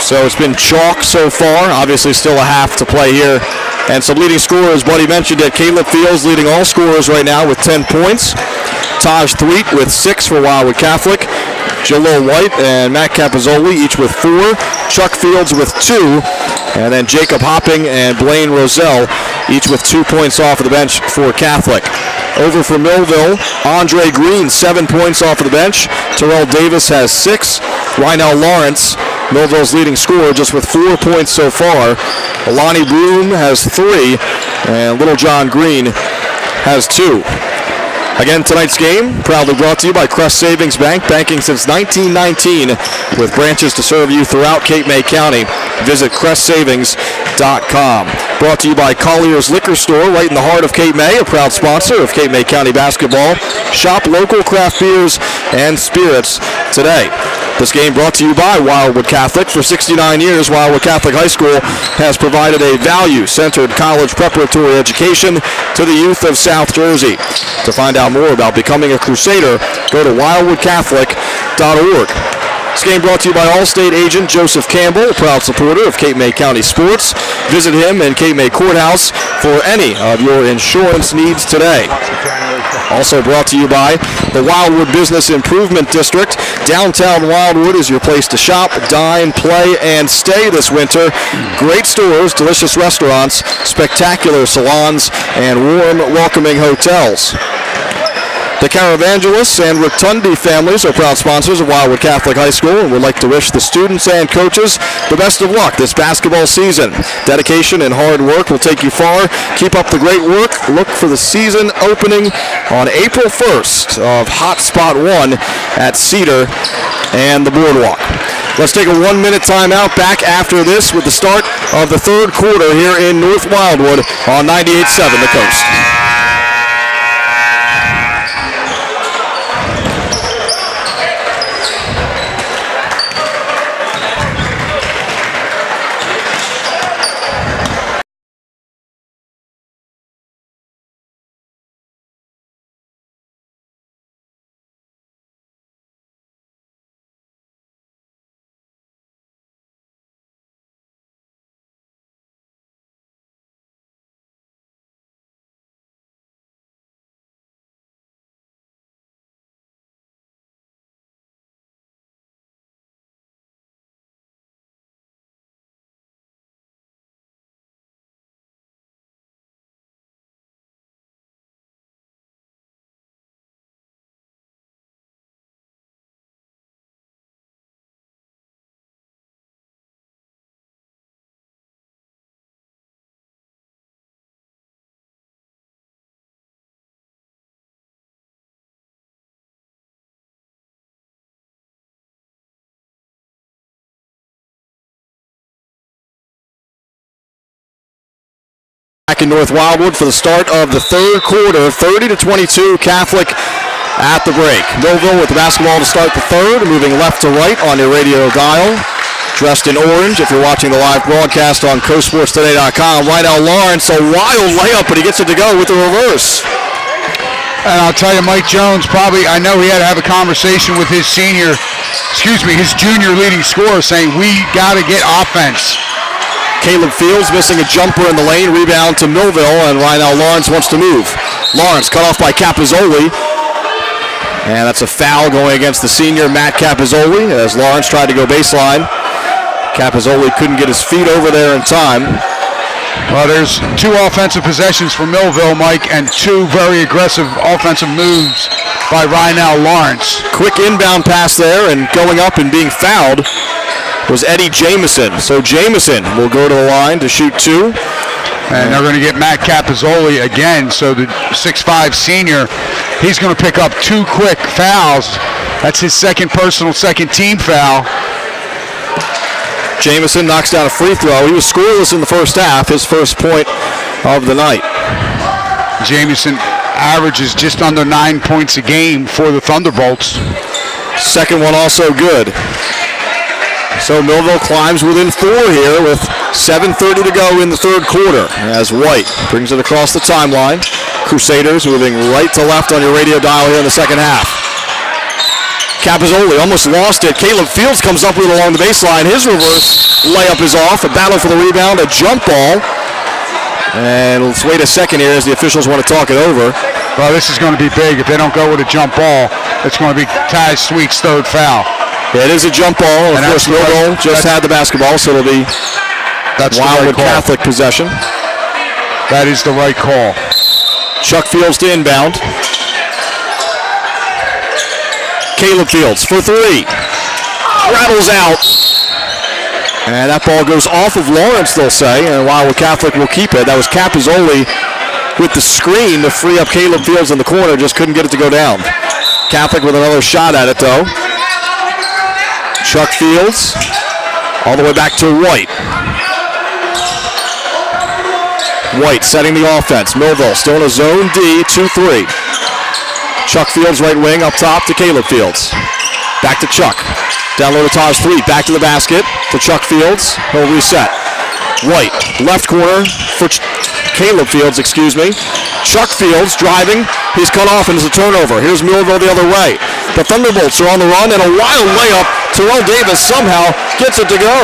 So it's been chalk so far. Obviously still a half to play here. And some leading scorers, Buddy mentioned it. Caleb Fields leading all scorers right now with 10 points. Taj Threet with 6 for Wildwood Catholic. Jalil White and Matt Capizzoli each with 4. Chuck Fields with 2. And then Jacob Hopping and Blaine Roselle each with 2 points off of the bench for Catholic. Over for Millville, Andre Green, 7 points off of the bench. Terrell Davis has 6. Rynell Lawrence, Millville's leading scorer, just with 4 points so far. Alani Broom has 3, and Little John Green has 2. Again, tonight's game proudly brought to you by Crest Savings Bank, banking since 1919 with branches to serve you throughout Cape May County. Visit CrestSavings.com. Brought to you by Collier's Liquor Store, right in the heart of Cape May, a proud sponsor of Cape May County basketball. Shop local craft beers and spirits today. This game brought to you by Wildwood Catholic. For 69 years, Wildwood Catholic High School has provided a value-centered college preparatory education to the youth of South Jersey. To find out more about becoming a Crusader, go to wildwoodcatholic.org. This game brought to you by Allstate agent Joseph Campbell, a proud supporter of Cape May County sports. Visit him in Cape May Courthouse for any of your insurance needs today. Also brought to you by the Wildwood Business Improvement District. Downtown Wildwood is your place to shop, dine, play, and stay this winter. Great stores, delicious restaurants, spectacular salons, and warm, welcoming hotels. The Caravangelists and Rotundi families are proud sponsors of Wildwood Catholic High School and would like to wish the students and coaches the best of luck this basketball season. Dedication and hard work will take you far. Keep up the great work. Look for the season opening on April 1st of Hotspot 1 at Cedar and the Boardwalk. Let's take a 1-minute timeout. Back after this with the start of the third quarter here in North Wildwood on 98.7 The Coast. Back in North Wildwood for the start of the third quarter, 30-22 Catholic at the break. Millville with the basketball to start the third, moving left to right on your radio dial. Dressed in orange if you're watching the live broadcast on coastsportstoday.com. Rynell Lawrence, a wild layup, but he gets it to go with the reverse. And I'll tell you, Mike Jones probably, I know he had to have a conversation with his junior leading scorer saying, we got to get offense. Caleb Fields missing a jumper in the lane, rebound to Millville, and Rynell Lawrence wants to move. Lawrence cut off by Capizzoli, and that's a foul going against the senior Matt Capizzoli as Lawrence tried to go baseline. Capizzoli couldn't get his feet over there in time. Well, there's 2 offensive possessions for Millville, Mike, and 2 very aggressive offensive moves by Rynell Lawrence. Quick inbound pass there, and going up and being fouled was Eddie Jamison. So Jamison will go to the line to shoot 2. And they're going to get Matt Capizzoli again. So the 6'5 senior, he's going to pick up 2 quick fouls. That's his second team foul. Jamison knocks down a free throw. He was scoreless in the first half, his first point of the night. Jamison averages just under 9 points a game for the Thunderbolts. Second one also good. So Millville climbs within 4 here with 7:30 to go in the third quarter as White brings it across the timeline. Crusaders moving right to left on your radio dial here in the second half. Capizzoli almost lost it. Caleb Fields comes up with it along the baseline. His reverse layup is off. A battle for the rebound, a jump ball. And let's wait a second here as the officials want to talk it over. Well, this is going to be big. If they don't go with a jump ball, it's going to be Taz Sweet's third foul. Yeah, it is a jump ball. And of course, Millville just had the basketball, so it'll be Wildwood Catholic possession. That is the right call. Chuck Fields to inbound. Caleb Fields for three. Rattles out. And that ball goes off of Lawrence, they'll say, and Wildwood Catholic will keep it. That was Capizzoli with the screen to free up Caleb Fields in the corner, just couldn't get it to go down. Catholic with another shot at it, though. Chuck Fields all the way back to White. White setting the offense. Millville still in a zone D, 2-3. Chuck Fields right wing up top to Caleb Fields. Back to Chuck. Down low to Taj 3. Back to the basket to Chuck Fields. He'll reset. White, left corner for Caleb Fields, Chuck Fields driving. He's cut off and it's a turnover. Here's Millville the other way. The Thunderbolts are on the run and a wild layup. Terrell Davis somehow gets it to go.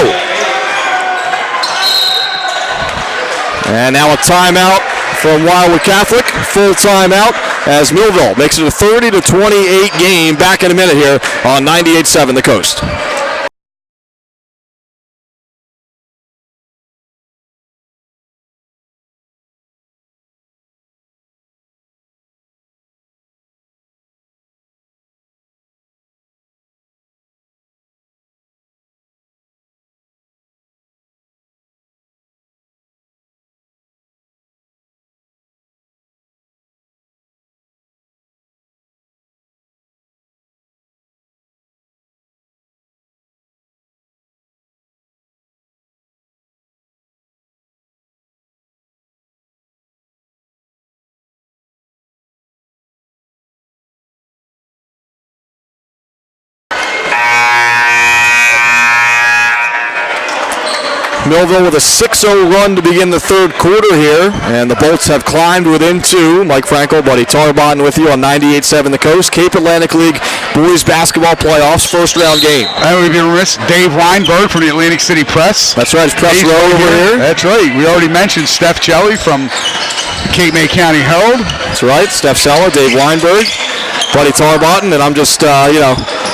And now a timeout from Wildwood Catholic. Full timeout as Millville makes it a 30-28 game. Back in a minute here on 98.7 The Coast. Millville with a 6-0 run to begin the third quarter here, and the Bolts have climbed within two. Mike Frankel, Buddy Tarbotton with you on 98.7 The Coast. Cape Atlantic League Boys Basketball Playoffs, first round game. And we've been remiss, Dave Weinberg from the Atlantic City Press. That's right, it's press row over here. That's right. We already mentioned Steph Jelly from the Cape May County Herald. That's right, Steph Seller, Dave Weinberg, Buddy Tarbotton, and I'm just,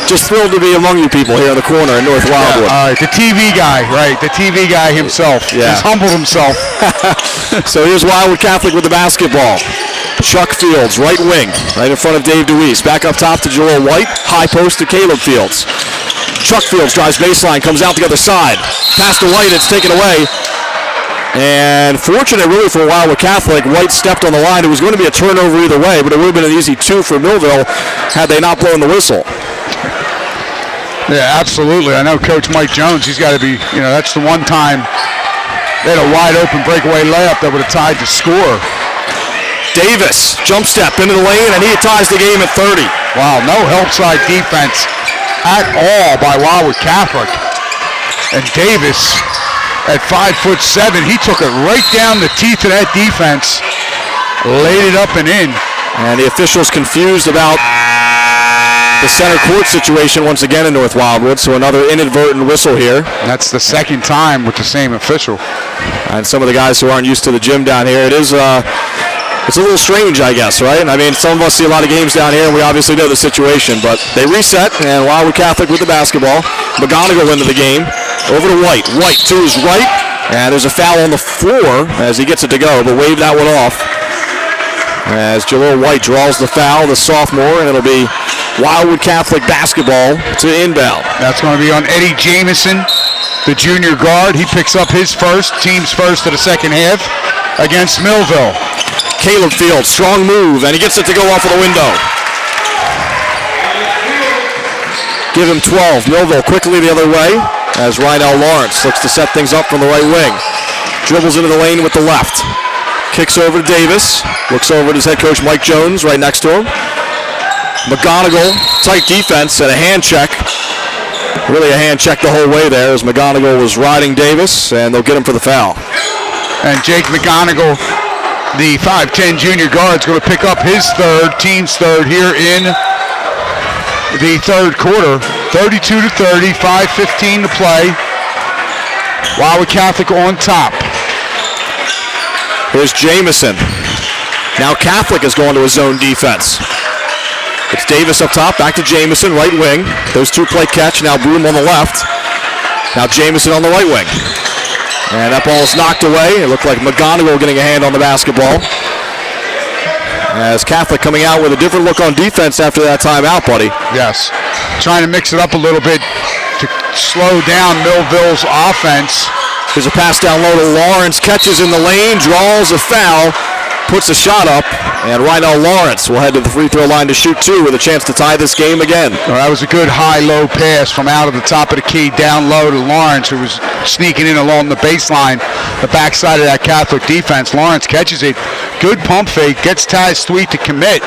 just thrilled to be among you people here in the corner in North Wildwood. All right, the TV guy, right? The TV guy himself. Yeah. He's humbled himself. So here's Wildwood Catholic with the basketball. Chuck Fields, right wing, right in front of Dave DeWeese. Back up top to Joel White. High post to Caleb Fields. Chuck Fields drives baseline, comes out the other side. Pass to White, it's taken away. And fortunate really for Wildwood Catholic, White stepped on the line. It was going to be a turnover either way, but it would have been an easy two for Millville had they not blown the whistle. Yeah, absolutely. I know Coach Mike Jones, he's got to be, that's the one time they had a wide open breakaway layup that would have tied the score. Davis, jump step into the lane, and he ties the game at 30. Wow, no help side defense at all by Wildwood Catholic. And Davis, at 5'7", he took it right down the teeth of that defense, laid it up and in. And the officials confused about the center court situation once again in North Wildwood, so another inadvertent whistle here. That's the second time with the same official. And some of the guys who aren't used to the gym down here, it's a little strange, I guess, right? I mean, some of us see a lot of games down here, and we obviously know the situation, but they reset, and Wildwood Catholic with the basketball. McGonigal into the game. Over to White. White to his right, and there's a foul on the floor as he gets it to go, but waved that one off. As Jalil White draws the foul, the sophomore, and it'll be Wildwood Catholic basketball to inbound. That's going to be on Eddie Jamison, the junior guard. He picks up his team's first of the second half against Millville. Caleb Fields, strong move, and he gets it to go off of the window. Give him 12. Millville quickly the other way as Rydell Lawrence looks to set things up from the right wing. Dribbles into the lane with the left. Kicks over to Davis. Looks over at his head coach Mike Jones right next to him. McGonigal, tight defense and a hand check. Really a hand check the whole way there as McGonigal was riding Davis, and they'll get him for the foul. And Jake McGonigal, The 5'10 junior guard is going to pick up his team's third here in the third quarter. 32-30, 5:15 to play. Wildwood Catholic on top. Here's Jamison. Now Catholic is going to a zone defense. It's Davis up top, back to Jamison, right wing. Those two play catch, now Broom on the left. Now Jamison on the right wing. And that ball is knocked away. It looked like McGonigal getting a hand on the basketball. As Catholic coming out with a different look on defense after that timeout, buddy. Yes. Trying to mix it up a little bit to slow down Millville's offense. There's a pass down low to Lawrence. Catches in the lane, draws a foul, puts a shot up, and right now Lawrence will head to the free throw line to shoot two with a chance to tie this game again. Well, that was a good high-low pass from out of the top of the key down low to Lawrence, who was sneaking in along the baseline, the backside of that Catholic defense. Lawrence catches it. Good pump fake, gets Taz Sweet to commit.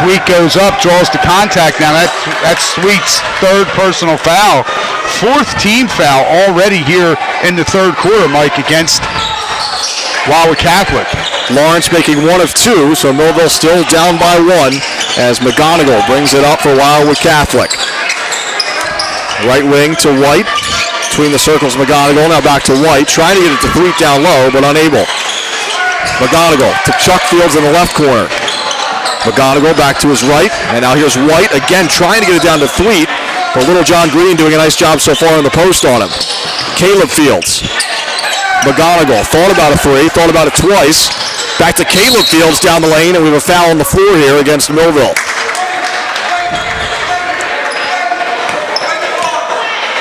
Sweet goes up, draws the contact. Now that's Sweet's third personal foul. Fourth team foul already here in the third quarter, Mike, against Wildwood Catholic. Lawrence making one of two, so Millville still down by one as McGonigal brings it up for Wildwood Catholic. Right wing to White. Between the circles, McGonigal now back to White. Trying to get it to Thweet down low, but unable. McGonigal to Chuck Fields in the left corner. McGonigal back to his right, and now here's White again trying to get it down to Thweet, but Little John Green doing a nice job so far in the post on him. Caleb Fields. McGonigal thought about a three, thought about it twice. Back to Caleb Fields down the lane, and we have a foul on the floor here against Millville.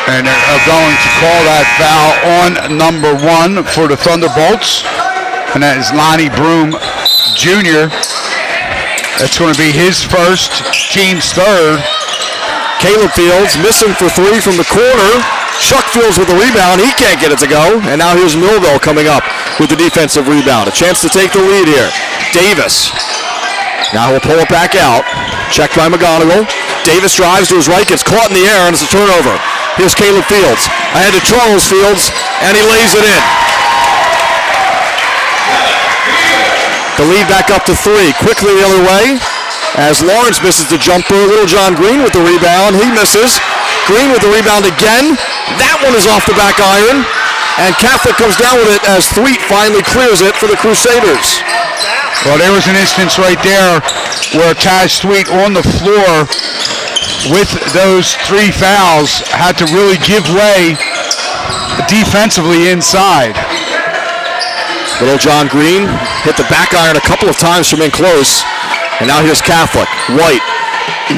And they're going to call that foul on number one for the Thunderbolts, and that is Lonnie Broom Jr. That's going to be his first, team's third. Caleb Fields missing for three from the corner. Chuck Fields with the rebound. He can't get it to go. And now here's Millville coming up with the defensive rebound. A chance to take the lead here. Davis. Now he'll pull it back out. Checked by McGonigal. Davis drives to his right, gets caught in the air, and it's a turnover. Here's Caleb Fields. Ahead to Charles Fields, and he lays it in. The lead back up to three. Quickly the other way as Lawrence misses the jumper. Little John Green with the rebound. He misses. Green with the rebound again. That one is off the back iron. And Catholic comes down with it as Thweet finally clears it for the Crusaders. Well, there was an instance right there where Taz Thweet on the floor with those three fouls had to really give way defensively inside. Little John Green hit the back iron a couple of times from in close. And now here's Catholic. White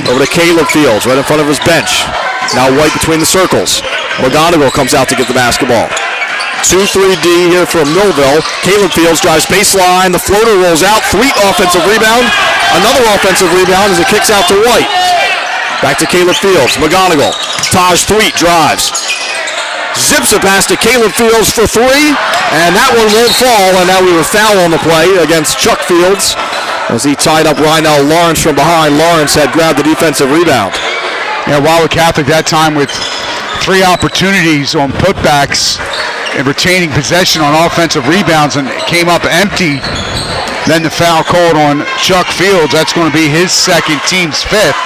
over to Caleb Fields right in front of his bench. Now White between the circles. McGonigal comes out to get the basketball. 2-3-D here from Millville. Caleb Fields drives baseline. The floater rolls out. Thweet offensive rebound. Another offensive rebound as it kicks out to White. Back to Caleb Fields. McGonigal. Taj Thweet drives. Zips it past to Caleb Fields for three. And that one won't fall. And now we have a foul on the play against Chuck Fields as he tied up Rhinell Lawrence from behind. Lawrence had grabbed the defensive rebound. Yeah, Wildwood Catholic that time with three opportunities on putbacks and retaining possession on offensive rebounds, and it came up empty. Then the foul called on Chuck Fields. That's going to be his second, team's fifth.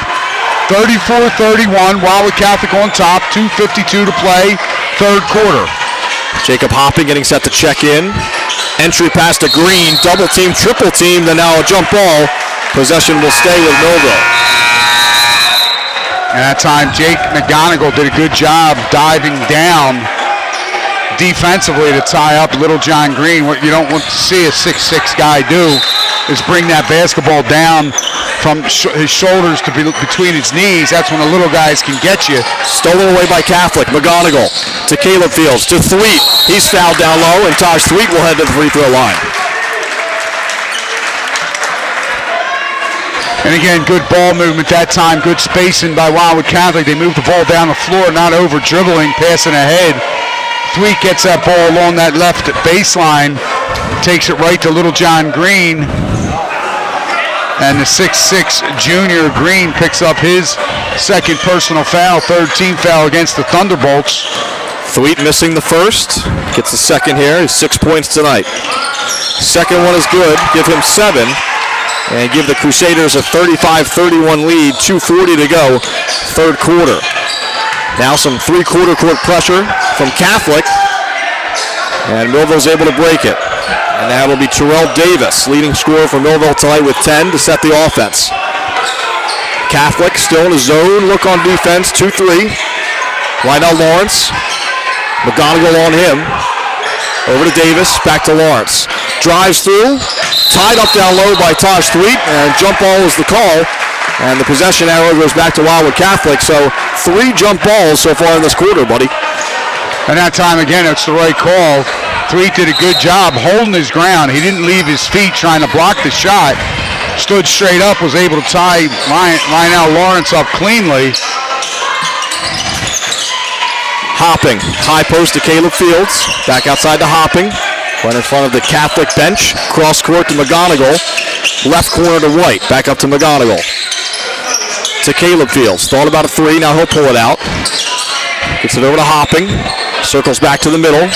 34-31, Wildwood Catholic on top, 2:52 to play, third quarter. Jacob Hopping getting set to check in. Entry pass to Green, double team, triple team, then now a jump ball. Possession will stay with Millville. And that time, Jake McGonigal did a good job diving down defensively to tie up Little John Green. What you don't want to see a 6'6" guy do is bring that basketball down from his shoulders to between his knees. That's when the little guys can get you. Stolen away by Catholic. McGonigal to Caleb Fields to Thweet. He's fouled down low, and Taj Thweet will head to the free throw line. And again, good ball movement that time. Good spacing by Wildwood Catholic. They move the ball down the floor, not over dribbling, passing ahead. Thweet gets that ball along that left baseline, takes it right to Little John Green. And the 6'6" junior Green picks up his second personal foul, third team foul against the Thunderbolts. Thweet missing the first. Gets the second here. He's 6 points tonight. Second one is good. Give him 7. And give the Crusaders a 35-31 lead. 2:40 to go. Third quarter. Now some three-quarter court pressure from Catholic. And Millville's able to break it. And that'll be Terrell Davis, leading scorer for Millville tonight with 10 to set the offense. Catholic still in a zone. Look on defense. 2-3. Lionel Lawrence. McGonigal on him. Over to Davis. Back to Lawrence. Drives through. Tied up down low by Tosh Thweet. And jump ball is the call. And the possession arrow goes back to Wildwood Catholic. So 3 jump balls so far in this quarter, buddy. And that time again, it's the right call. Thweet did a good job holding his ground. He didn't leave his feet trying to block the shot. Stood straight up, was able to tie Lionel Lawrence up cleanly. Hopping. High post to Caleb Fields. Back outside to Hopping. Right in front of the Catholic bench. Cross court to McGonigal. Left corner to White. Back up to McGonigal. To Caleb Fields. Thought about a 3. Now he'll pull it out. Gets it over to Hopping. Circles back to the middle.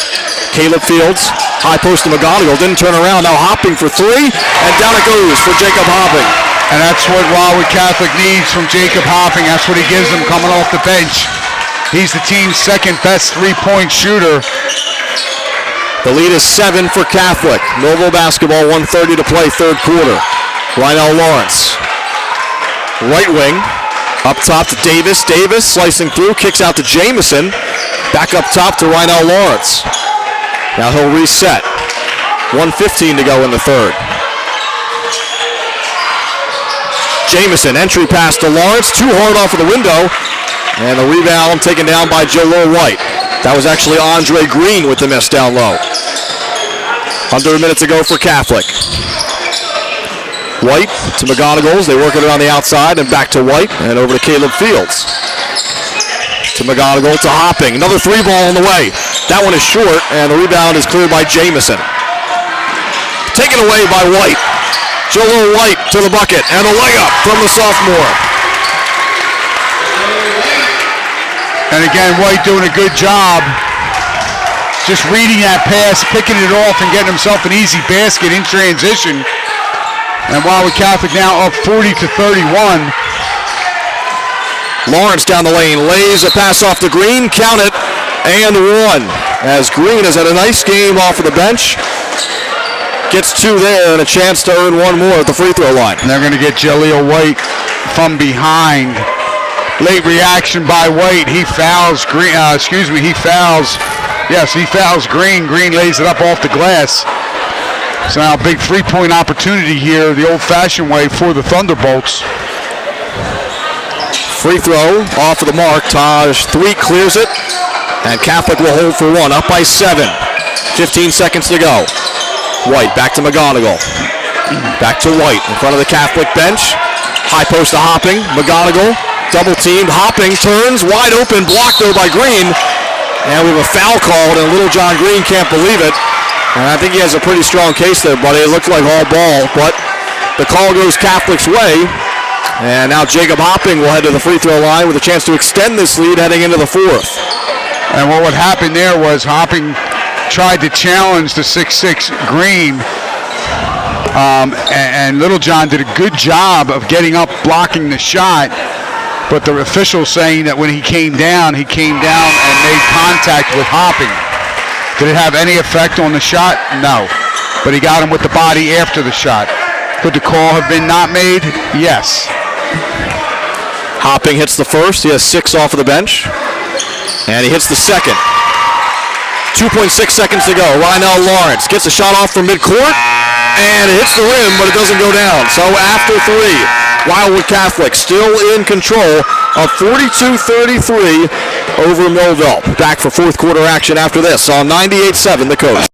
Caleb Fields. High post to McGonigal. Didn't turn around. Now Hopping for 3. And down it goes for Jacob Hopping. And that's what Wildwood Catholic needs from Jacob Hopping. That's what he gives them coming off the bench. He's the team's second best three-point shooter. The lead is 7 for Catholic. Millville basketball, 1:30 to play, third quarter. Lionel Lawrence. Right wing. Up top to Davis. Davis slicing through, kicks out to Jamison. Back up top to Lionel Lawrence. Now he'll reset. 1:15 to go in the third. Jamison, entry pass to Lawrence. Too hard off of the window. And the rebound taken down by Jalil White. That was actually Andre Green with the miss down low. Under a minute to go for Catholic. White to McGonigals. They work it on the outside and back to White and over to Caleb Fields. To McGonigal to Hopping. Another 3 ball on the way. That one is short and the rebound is cleared by Jamison. Taken away by White. Jalil White to the bucket and a layup from the sophomore. And again, White doing a good job just reading that pass, picking it off, and getting himself an easy basket in transition. And Wildwood Catholic now up 40-31. Lawrence down the lane, lays a pass off to Green, count it, and 1. As Green has had a nice game off of the bench. Gets 2 there and a chance to earn 1 more at the free throw line. And they're going to get Jaleel White from behind. Late reaction by White. He fouls Green. He fouls. Yes, he fouls Green. Green lays it up off the glass. So now a big 3-point opportunity here, the old-fashioned way for the Thunderbolts. Free throw off of the mark. Taj Thweet clears it, and Catholic will hold for 1. Up by 7. 15 seconds to go. White back to McGonigal. Back to White in front of the Catholic bench. High post to Hopping. McGonigal. Double teamed, Hopping turns, wide open, blocked though by Green. And we have a foul called, and little John Green can't believe it. And I think he has a pretty strong case there, buddy. It looked like all ball, but the call goes Catholic's way. And now Jacob Hopping will head to the free throw line with a chance to extend this lead heading into the fourth. And what happened there was Hopping tried to challenge the 6'6" Green. And Little John did a good job of getting up, blocking the shot. But the official saying that when he came down and made contact with Hopping. Did it have any effect on the shot? No. But he got him with the body after the shot. Could the call have been not made? Yes. Hopping hits the first. He has 6 off of the bench. And he hits the second. 2.6 seconds to go. Lionel Lawrence gets a shot off from midcourt. And it hits the rim, but it doesn't go down. So after 3. Wildwood Catholic still in control of 42-33 over Millville. Back for fourth quarter action after this on 98.7 The Coast.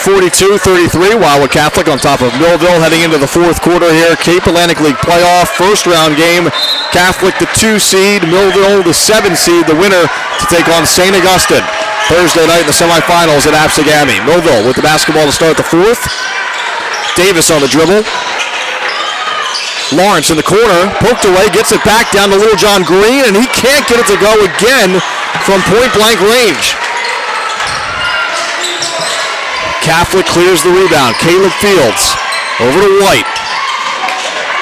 (42-33), Wildwood Catholic on top of Millville heading into the fourth quarter here. Cape Atlantic League playoff, first round game. Catholic the 2 seed, Millville the 7 seed, the winner to take on St. Augustine. Thursday night in the semifinals at Absegami. Millville with the basketball to start the fourth. Davis on the dribble. Lawrence in the corner, poked away, gets it back down to Little John Green, and he can't get it to go again from point-blank range. Catholic clears the rebound. Caleb Fields over to White.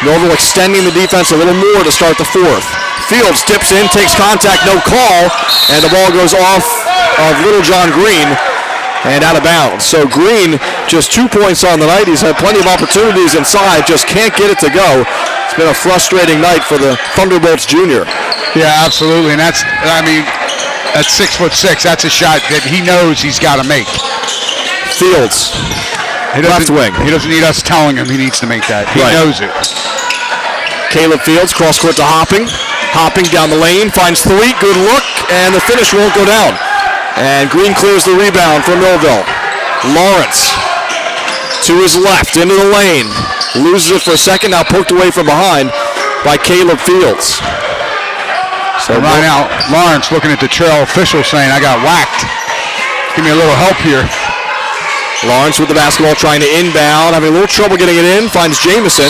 Millville extending the defense a little more to start the fourth. Fields tips in, takes contact, no call, and the ball goes off of Little John Green and out of bounds. So Green just 2 points on the night. He's had plenty of opportunities inside, just can't get it to go. It's been a frustrating night for the Thunderbolts junior. Yeah, absolutely, and that's 6'6". That's a shot that he knows he's got to make. Fields, left wing. He doesn't need us telling him he needs to make that. He knows it. Caleb Fields, cross court to Hopping. Hopping down the lane, finds three, good look, and the finish won't go down. And Green clears the rebound for Millville. Lawrence to his left, into the lane. Loses it for a second, now poked away from behind by Caleb Fields. So right now, Lawrence looking at the trail official saying, I got whacked. Give me a little help here. Lawrence with the basketball trying to inbound, having a little trouble getting it in, finds Jamison,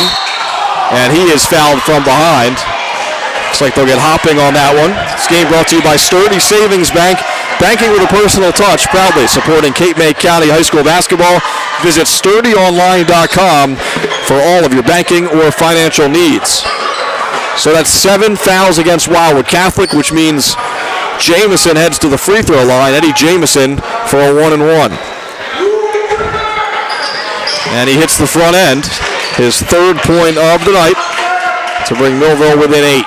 and he is fouled from behind. Looks like they'll get Hopping on that one. This game brought to you by Sturdy Savings Bank. Banking with a personal touch, proudly supporting Cape May County High School basketball. Visit SturdyOnline.com for all of your banking or financial needs. So that's 7 fouls against Wildwood Catholic, which means Jamison heads to the free throw line. Eddie Jamison for a 1-and-1. And he hits the front end, his third point of the night, to bring Millville within 8.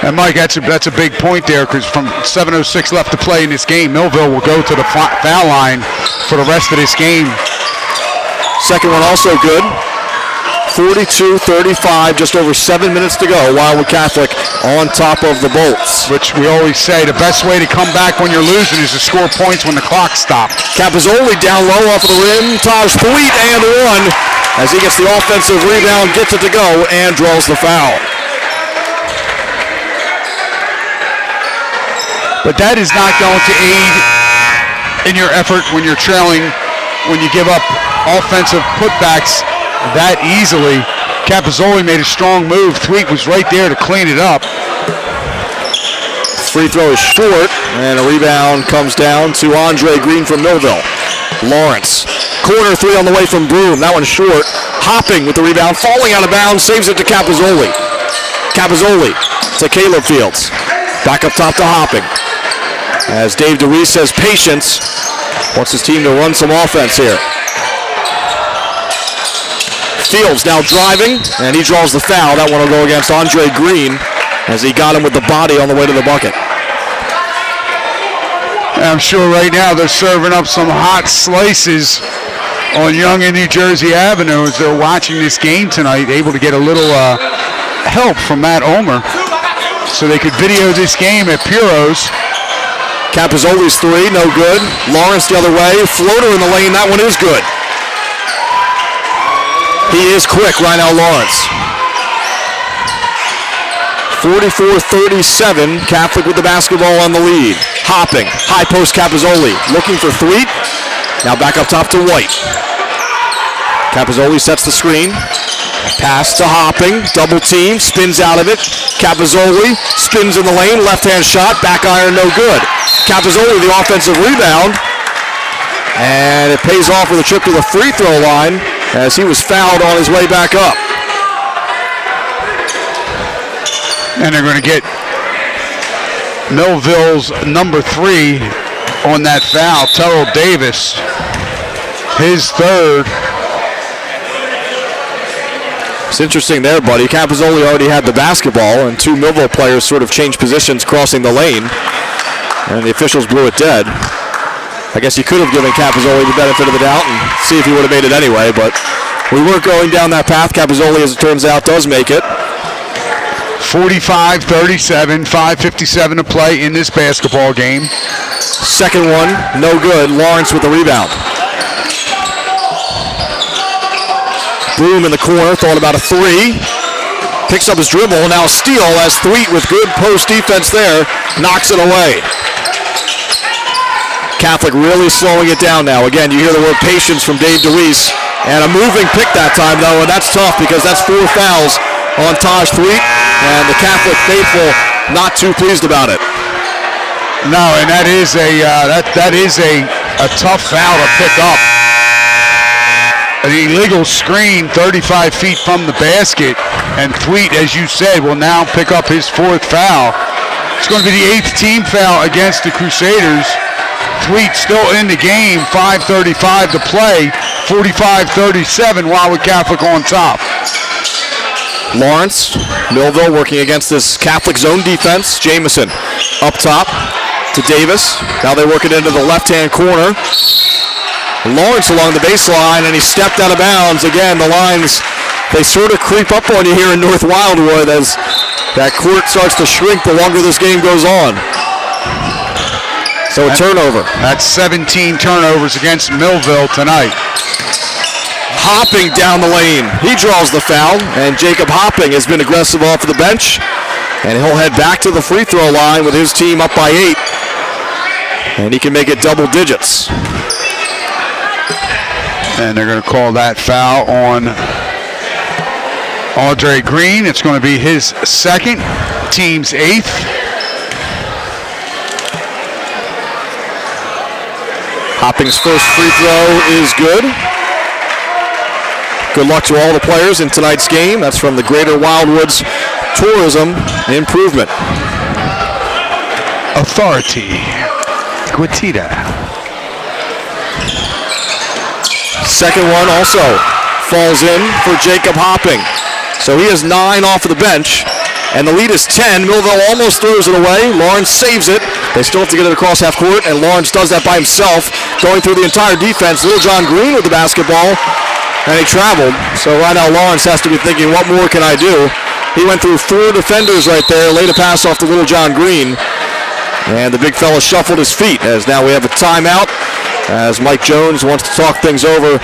And Mike, that's a big point there, because from 7:06 left to play in this game, Millville will go to the foul line for the rest of this game. Second one also good. 42-35, just over 7 minutes to go. Wildwood Catholic on top of the Bolts. Which we always say, the best way to come back when you're losing is to score points when the clock stops. Capozzoli down low off of the rim. Taj Thweet and one as he gets the offensive rebound, gets it to go, and draws the foul. But that is not going to aid in your effort when you're trailing, when you give up offensive putbacks that easily. Capozzoli made a strong move. Thweet was right there to clean it up. Free throw is short, and a rebound comes down to Andre Green from Millville. Lawrence, corner three on the way from Broom. That one's short. Hopping with the rebound, falling out of bounds, saves it to Capozzoli. Capozzoli to Caleb Fields. Back up top to Hopping. As Dave DeWeese says patience, wants his team to run some offense here. Fields now driving, and he draws the foul. That one will go against Andre Green as he got him with the body on the way to the bucket. I'm sure right now they're serving up some hot slices on Young and New Jersey Avenue as they're watching this game tonight, able to get a little help from Matt Omer so they could video this game at Puro's. Capozzoli's three, no good. Lawrence the other way, floater in the lane, that one is good. He is quick right now, Lawrence. 44-37, Catholic with the basketball on the lead. Hopping, high post Capozzoli, looking for Thweet. Now back up top to White. Capozzoli sets the screen. Pass to Hopping, double team, spins out of it. Capozzoli spins in the lane, left-hand shot, back iron, no good. Capozzoli the offensive rebound, and it pays off with a trip to the free throw line as he was fouled on his way back up. And they're going to get Millville's number 3 on that foul, Terrell Davis, his third. It's interesting there, buddy. Capozzoli already had the basketball, and two Millville players sort of changed positions crossing the lane, and the officials blew it dead. I guess you could have given Capozzoli the benefit of the doubt and see if he would have made it anyway, but we weren't going down that path. Capozzoli, as it turns out, does make it. 45-37, 5:57 to play in this basketball game. Second one, no good. Lawrence with the rebound. Broom in the corner, thought about a three. Picks up his dribble, now a steal as Thweet with good post defense there, knocks it away. Catholic really slowing it down now. Again, you hear the word patience from Dave DeWeese. And a moving pick that time, though, and that's tough because that's 4 fouls on Taj Thweet, and the Catholic faithful not too pleased about it. No, and that is a tough foul to pick up. An illegal screen 35 feet from the basket, and Thweet, as you said, will now pick up his 4th foul. It's going to be the 8th team foul against the Crusaders. Thweet still in the game, 5:35 to play, 45-37, Wildwood Catholic on top. Lawrence, Millville working against this Catholic zone defense. Jamison up top to Davis. Now they work it into the left-hand corner. Lawrence along the baseline, and he stepped out of bounds. Again, the lines, they sort of creep up on you here in North Wildwood as that court starts to shrink the longer this game goes on. So a turnover. That's 17 turnovers against Millville tonight. Hopping down the lane. He draws the foul, and Jacob Hopping has been aggressive off of the bench, and he'll head back to the free throw line with his team up by 8, and he can make it double digits. And they're going to call that foul on Andre Green. It's going to be his 2nd, team's 8th. Hopping's first free throw is good. Good luck to all the players in tonight's game. That's from the Greater Wildwoods Tourism Improvement Authority. Guatita. Second one also falls in for Jacob Hopping. So he has 9 off of the bench, and the lead is 10. Millville almost throws it away. Lawrence saves it. They still have to get it across half court, and Lawrence does that by himself, going through the entire defense. Little John Green with the basketball, and he traveled. So right now Lawrence has to be thinking, what more can I do? He went through 4 defenders right there, laid a pass off to Little John Green, and the big fella shuffled his feet, as now we have a timeout, as Mike Jones wants to talk things over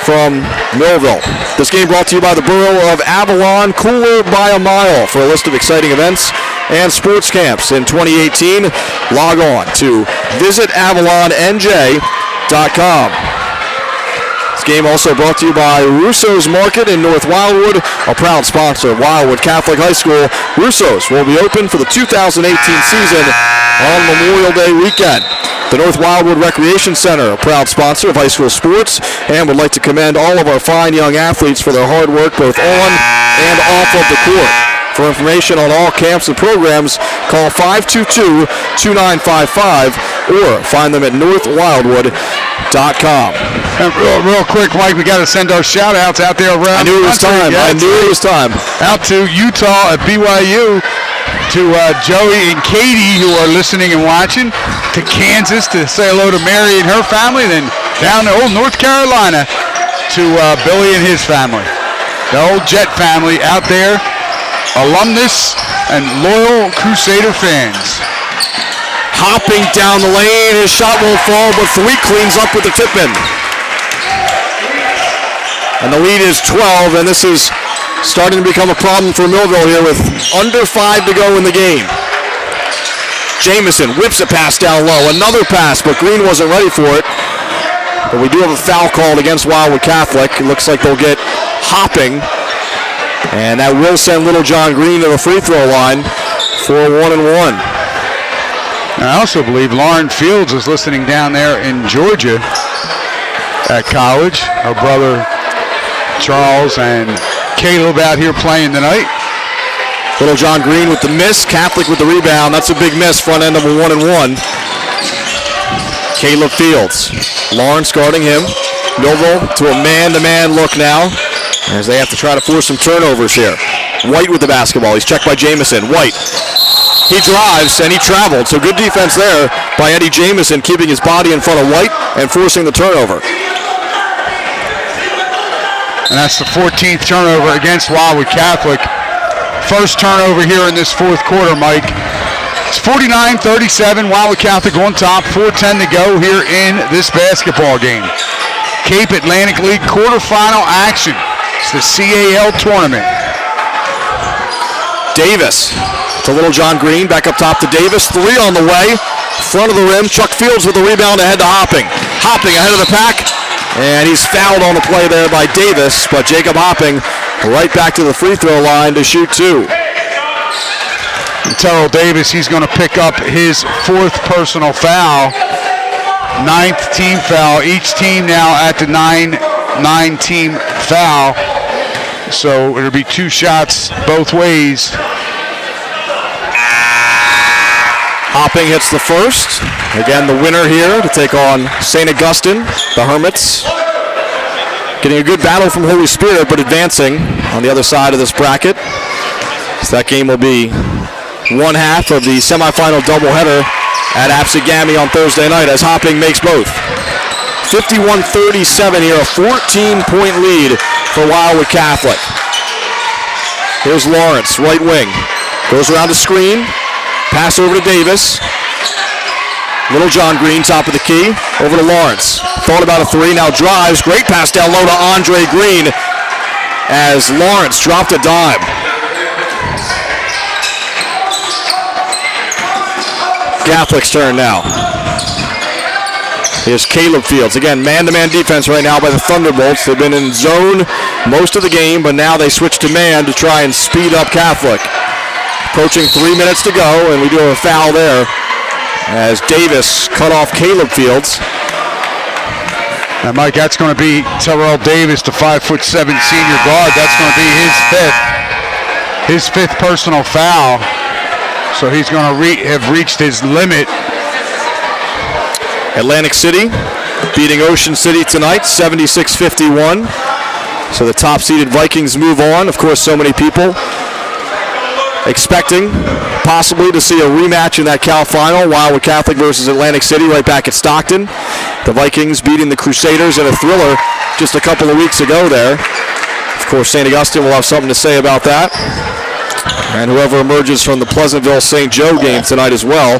from Millville. This game brought to you by the Borough of Avalon, cooler by a mile. For a list of exciting events and sports camps in 2018, log on to visitavalonnj.com. This game also brought to you by Russo's Market in North Wildwood, a proud sponsor of Wildwood Catholic High School. Russo's will be open for the 2018 season on Memorial Day weekend. The North Wildwood Recreation Center, a proud sponsor of high school sports, and would like to commend all of our fine young athletes for their hard work both on and off of the court. For information on all camps and programs, call 522-2955 or find them at northwildwood.com. Real quick, Mike, we got to send our shout-outs out there around. I knew it was time. Yeah, I knew it was time. Out to Utah at BYU, to Joey and Katie who are listening and watching, to Kansas to say hello to Mary and her family, then down to North Carolina to Billy and his family. The old Jet family out there, alumnus and loyal Crusader fans. Hopping down the lane, his shot won't fall, but Thweet cleans up with the tip-in. And the lead is 12, and this is starting to become a problem for Millville here with under 5 to go in the game. Jamison whips a pass down low, another pass, but Green wasn't ready for it. But we do have a foul called against Wildwood Catholic. It looks like they'll get Hopping, and that will send Little John Green to the free throw line for a 1-and-1. I also believe Lauren Fields is listening down there in Georgia at college. Her brother Charles and Caleb out here playing tonight. Little John Green with the miss, Catholic with the rebound. That's a big miss, front end of a 1-and-1. Caleb Fields, Lawrence guarding him. Millville to a man-to-man look now as they have to try to force some turnovers here. White with the basketball. He's checked by Jamison. White. He drives and he traveled. So good defense there by Eddie Jamison, keeping his body in front of White and forcing the turnover. And that's the 14th turnover against Wildwood Catholic. first turnover here in this fourth quarter, Mike. It's 49-37, Wildwood Catholic on top, 4:10 to go here in this basketball game. Cape Atlantic League quarterfinal action. It's the CAL tournament. Davis to Little John Green, back up top to Davis. 3 on the way, front of the rim. Chuck Fields with the rebound ahead to Hopping. Hopping ahead of the pack, and he's fouled on the play there by Davis, but Jacob Hopping right back to the free throw line to shoot 2. And Terrell Davis, he's going to pick up his 4th personal foul, 9th team foul. Each team now at the 9-team foul. So it'll be 2 shots both ways. Hopping hits the first. Again, the winner here to take on St. Augustine, the Hermits. Getting a good battle from Holy Spirit, but advancing on the other side of this bracket. So that game will be one half of the semifinal doubleheader at Apsegami on Thursday night as Hopping makes both. 51-37 here, a 14-point lead for Wildwood Catholic. Here's Lawrence, right wing. Goes around the screen. Pass over to Davis. Little John Green, top of the key. Over to Lawrence. Thought about a 3, now drives. Great pass down low to Andre Green as Lawrence dropped a dime. Catholic's turn now. Here's Caleb Fields. Again, man-to-man defense right now by the Thunderbolts. They've been in zone most of the game, but now they switch to man to try and speed up Catholic. Approaching 3 minutes to go, and we do have a foul there as Davis cut off Caleb Fields. And Mike, that's going to be Terrell Davis, the 5'7" senior guard. That's going to be his 5th personal foul. So he's going to have reached his limit. Atlantic City beating Ocean City tonight, 76-51. So the top-seeded Vikings move on. Of course, so many people expecting possibly to see a rematch in that Cal final, Wildwood Catholic versus Atlantic City right back at Stockton. The Vikings beating the Crusaders in a thriller just a couple of weeks ago there. Of course, St. Augustine will have something to say about that. And whoever emerges from the Pleasantville-St. Joe game tonight as well.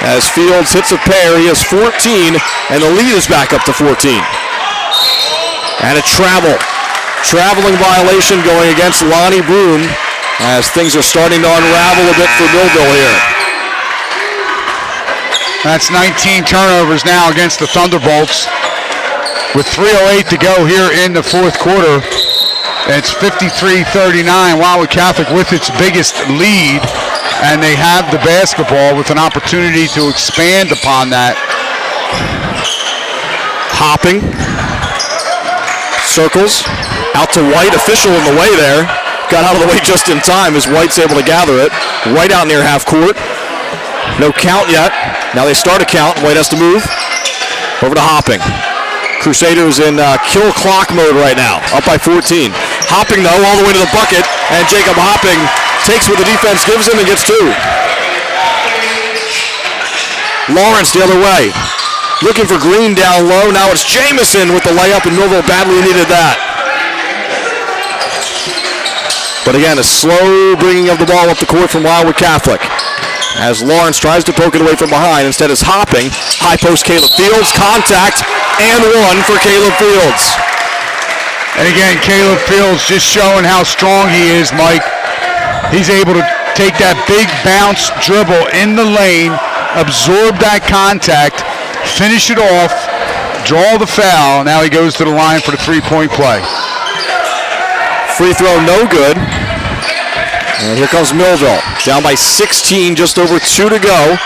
As Fields hits a pair, he has 14, and the lead is back up to 14. And a traveling violation going against Lonnie Broom as things are starting to unravel a bit for Millville here. That's 19 turnovers now against the Thunderbolts. With 3:08 to go here in the fourth quarter, it's 53-39. Wildwood Catholic with its biggest lead, and they have the basketball with an opportunity to expand upon that. Hopping. Circles. Out to White, official in the way there. Got out of the way just in time as White's able to gather it. White out near half court. No count yet. Now they start a count. White has to move. Over to Hopping. Crusaders in kill clock mode right now. Up by 14. Hopping though all the way to the bucket. And Jacob Hopping takes what the defense gives him and gets 2. Lawrence the other way. Looking for Green down low. Now it's Jamison with the layup, and Millville badly needed that. But again, a slow bringing of the ball up the court from Wildwood Catholic. As Lawrence tries to poke it away from behind. Instead is Hopping. High post Caleb Fields. Contact and 1 for Caleb Fields. And again, Caleb Fields just showing how strong he is, Mike. He's able to take that big bounce dribble in the lane, absorb that contact, finish it off, draw the foul. Now he goes to the line for the 3-point play. Free throw no good. And here comes Millville. Down by 16, just over 2 to go.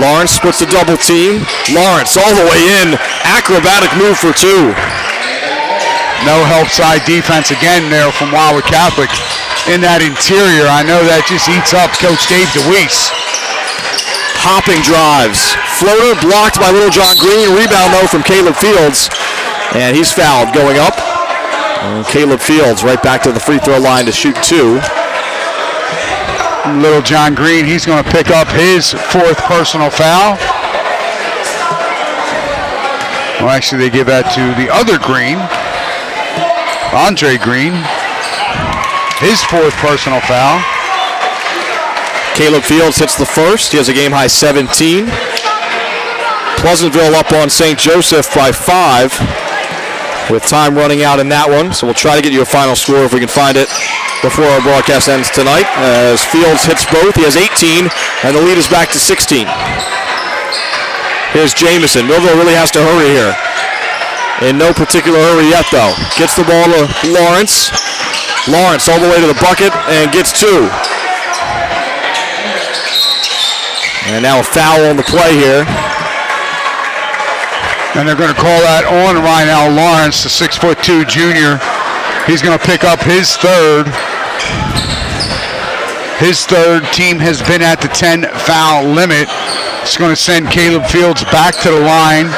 Lawrence splits the double team. Lawrence all the way in. Acrobatic move for 2. No help side defense again there from Wildwood Catholic in that interior. I know that just eats up Coach Dave DeWeese. Hopping drives. Floater blocked by Little John Green. Rebound though from Caleb Fields. And he's fouled going up. And Caleb Fields right back to the free throw line to shoot 2. Little John Green, he's going to pick up his 4th personal foul. Well, actually, they give that to the other Green. Andre Green, his 4th personal foul. Caleb Fields hits the first. He has a game-high 17. Pleasantville up on St. Joseph by 5 with time running out in that one. So we'll try to get you a final score if we can find it before our broadcast ends tonight. As Fields hits both, he has 18, and the lead is back to 16. Here's Jamison. Millville really has to hurry here. In no particular hurry yet, though. Gets the ball to Lawrence. Lawrence all the way to the bucket and gets 2. And now a foul on the play here. And they're going to call that on Rhinell Lawrence, the 6'2" junior. He's going to pick up his 3rd. His 3rd. Team has been at the 10 foul limit. It's going to send Caleb Fields back to the line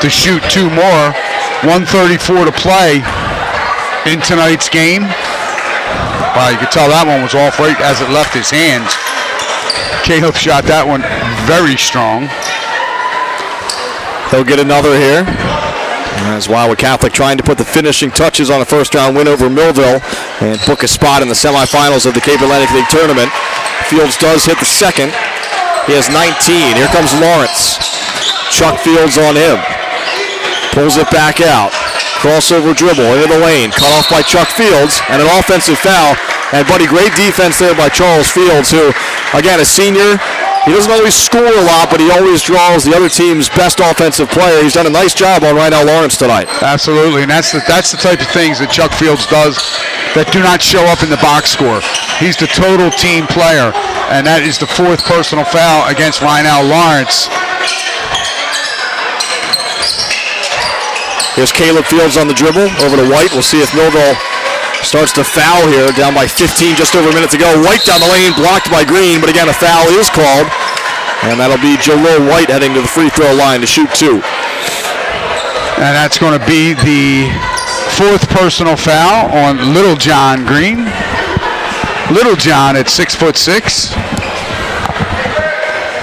to shoot 2 more. 1:34 to play in tonight's game. Wow, you could tell that one was off right as it left his hands. Caleb shot that one very strong. He'll get another here. As Wildwood Catholic trying to put the finishing touches on a first-round win over Millville and book a spot in the semifinals of the Cape Atlantic League Tournament. Fields does hit the 2nd. He has 19. Here comes Lawrence. Chuck Fields on him. Pulls it back out. Crossover dribble into the lane. Cut off by Chuck Fields and an offensive foul. And, buddy, great defense there by Charles Fields, who, again, a senior. He doesn't always score a lot, but he always draws the other team's best offensive player. He's done a nice job on Rhinell Lawrence tonight. Absolutely, and that's the type of things that Chuck Fields does that do not show up in the box score. He's the total team player, and that is the 4th personal foul against Rhinell Lawrence. Here's Caleb Fields on the dribble over to White. We'll see if Millville starts to foul here, down by 15 just over a minute to go. White down the lane, blocked by Green, but again a foul is called. And that'll be Jalil White heading to the free throw line to shoot 2. And that's going to be the 4th personal foul on Little John Green. Little John at 6'6".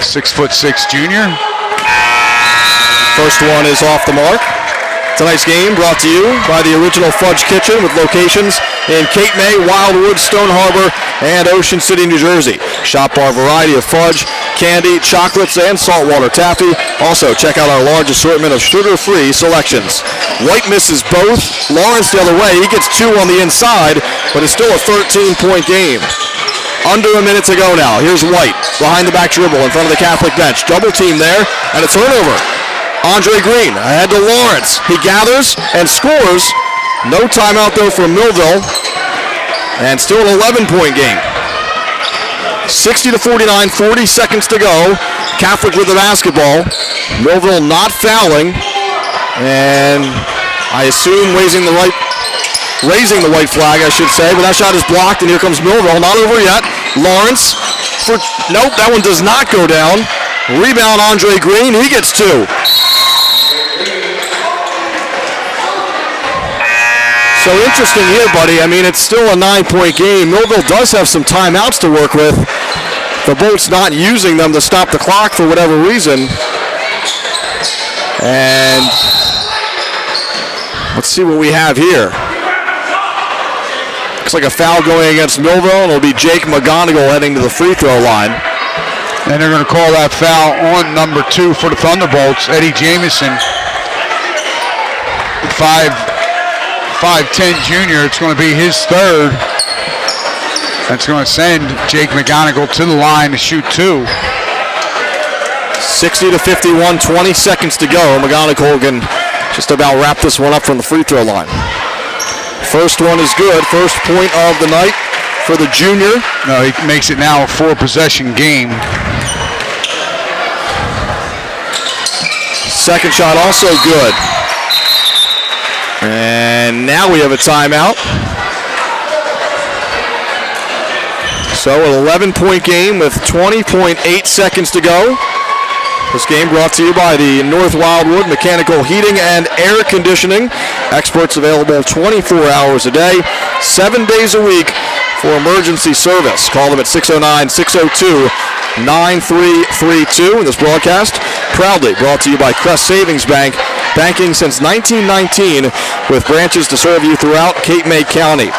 6'6" junior. First one is off the mark. Tonight's game brought to you by the Original Fudge Kitchen with locations in Cape May, Wildwood, Stone Harbor, and Ocean City, New Jersey. Shop our variety of fudge, candy, chocolates, and saltwater taffy. Also, check out our large assortment of sugar-free selections. White misses both. Lawrence the other way. He gets 2 on the inside, but it's still a 13-point game. Under a minute to go now. Here's White behind the back dribble in front of the Catholic bench. Double team there, and a turnover. Andre Green ahead to Lawrence. He gathers and scores. No timeout though for Millville. And still an 11-point game. 60-49, 40 seconds to go. Catholic with the basketball. Millville not fouling. And I assume raising the white flag, I should say. But that shot is blocked, and here comes Millville. Not over yet. Lawrence. Nope, that one does not go down. Rebound, Andre Green. He gets 2. So interesting here, buddy. I mean, it's still a 9-point game. Millville does have some timeouts to work with. The Bolts not using them to stop the clock for whatever reason. And let's see what we have here. Looks like a foul going against Millville, and it'll be Jake McGonigal heading to the free throw line. And they're going to call that foul on number 2 for the Thunderbolts, Eddie Jamison. 5'10" junior. It's going to be his 3rd. That's going to send Jake McGonigal to the line to shoot 2. 60-51, 20 seconds to go. McGonigal can just about wrap this one up from the free throw line. First one is good. First point of the night for the junior. No, he makes it now a 4-possession game. Second shot also good. And now we have a timeout. So an 11-point game with 20.8 seconds to go. This game brought to you by the North Wildwood Mechanical Heating and Air Conditioning. Experts available 24 hours a day, 7 days a week for emergency service. Call them at 609-602-5500 9332. And this broadcast proudly brought to you by Crest Savings Bank, banking since 1919 with branches to serve you throughout Cape May County.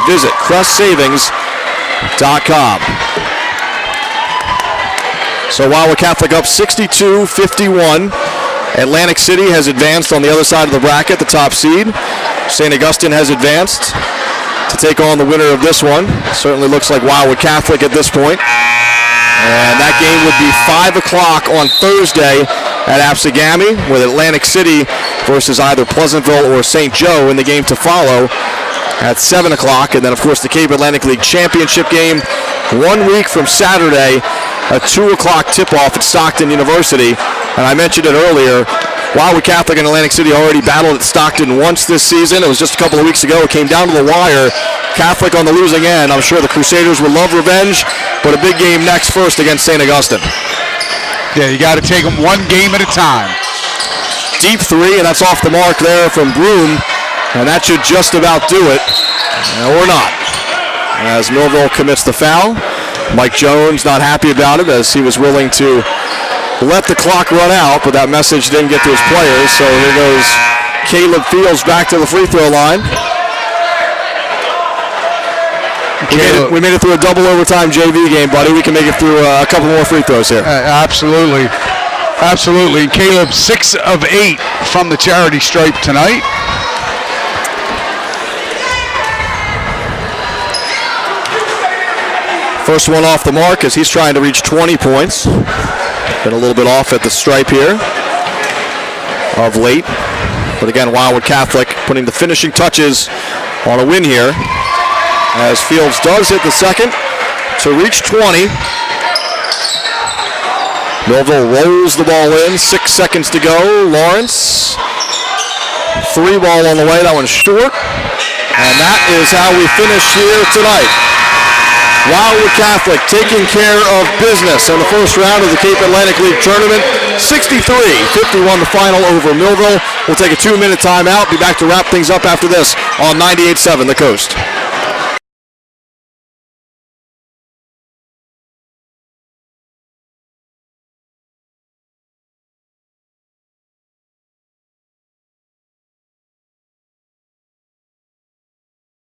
Visit crestsavings.com. So Wildwood Catholic up 62-51. Atlantic City has advanced on the other side of the bracket, the top seed. St. Augustine has advanced to take on the winner of this one. Certainly looks like Wildwood Catholic at this point. And that game would be 5 o'clock on Thursday at Absegami, with Atlantic City versus either Pleasantville or St. Joe in the game to follow at 7 o'clock. And then, of course, the Cape Atlantic League Championship game 1 week from Saturday, a 2 o'clock tip-off at Stockton University. And I mentioned it earlier, Wildwood Catholic and Atlantic City already battled at Stockton once this season. It was just a couple of weeks ago. It came down to the wire. Catholic on the losing end. I'm sure the Crusaders will love revenge, but a big game next first against St. Augustine. Yeah, you got to take them one game at a time. Deep three, and that's off the mark there from Broom, and that should just about do it, or not. As Millville commits the foul, Mike Jones not happy about it, as he was willing to let the clock run out, but that message didn't get to his players. So here goes Caleb Fields back to the free throw line. We made it through a double overtime JV game, buddy. We can make it through a couple more free throws here. Absolutely. Absolutely. Caleb 6 of 8 from the charity stripe tonight. First one off the mark as he's trying to reach 20 points. Been a little bit off at the stripe here of late. But again, Wildwood Catholic putting the finishing touches on a win here, as Fields does hit the second to reach 20. Millville rolls the ball in, 6 seconds to go. Lawrence, 3 ball on the way, that one's short. And that is how we finish here tonight. Wildwood Catholic taking care of business in the first round of the Cape Atlantic League Tournament. 63-51 the final over Millville. We'll take a 2-minute timeout. Be back to wrap things up after this on 98.7 The Coast.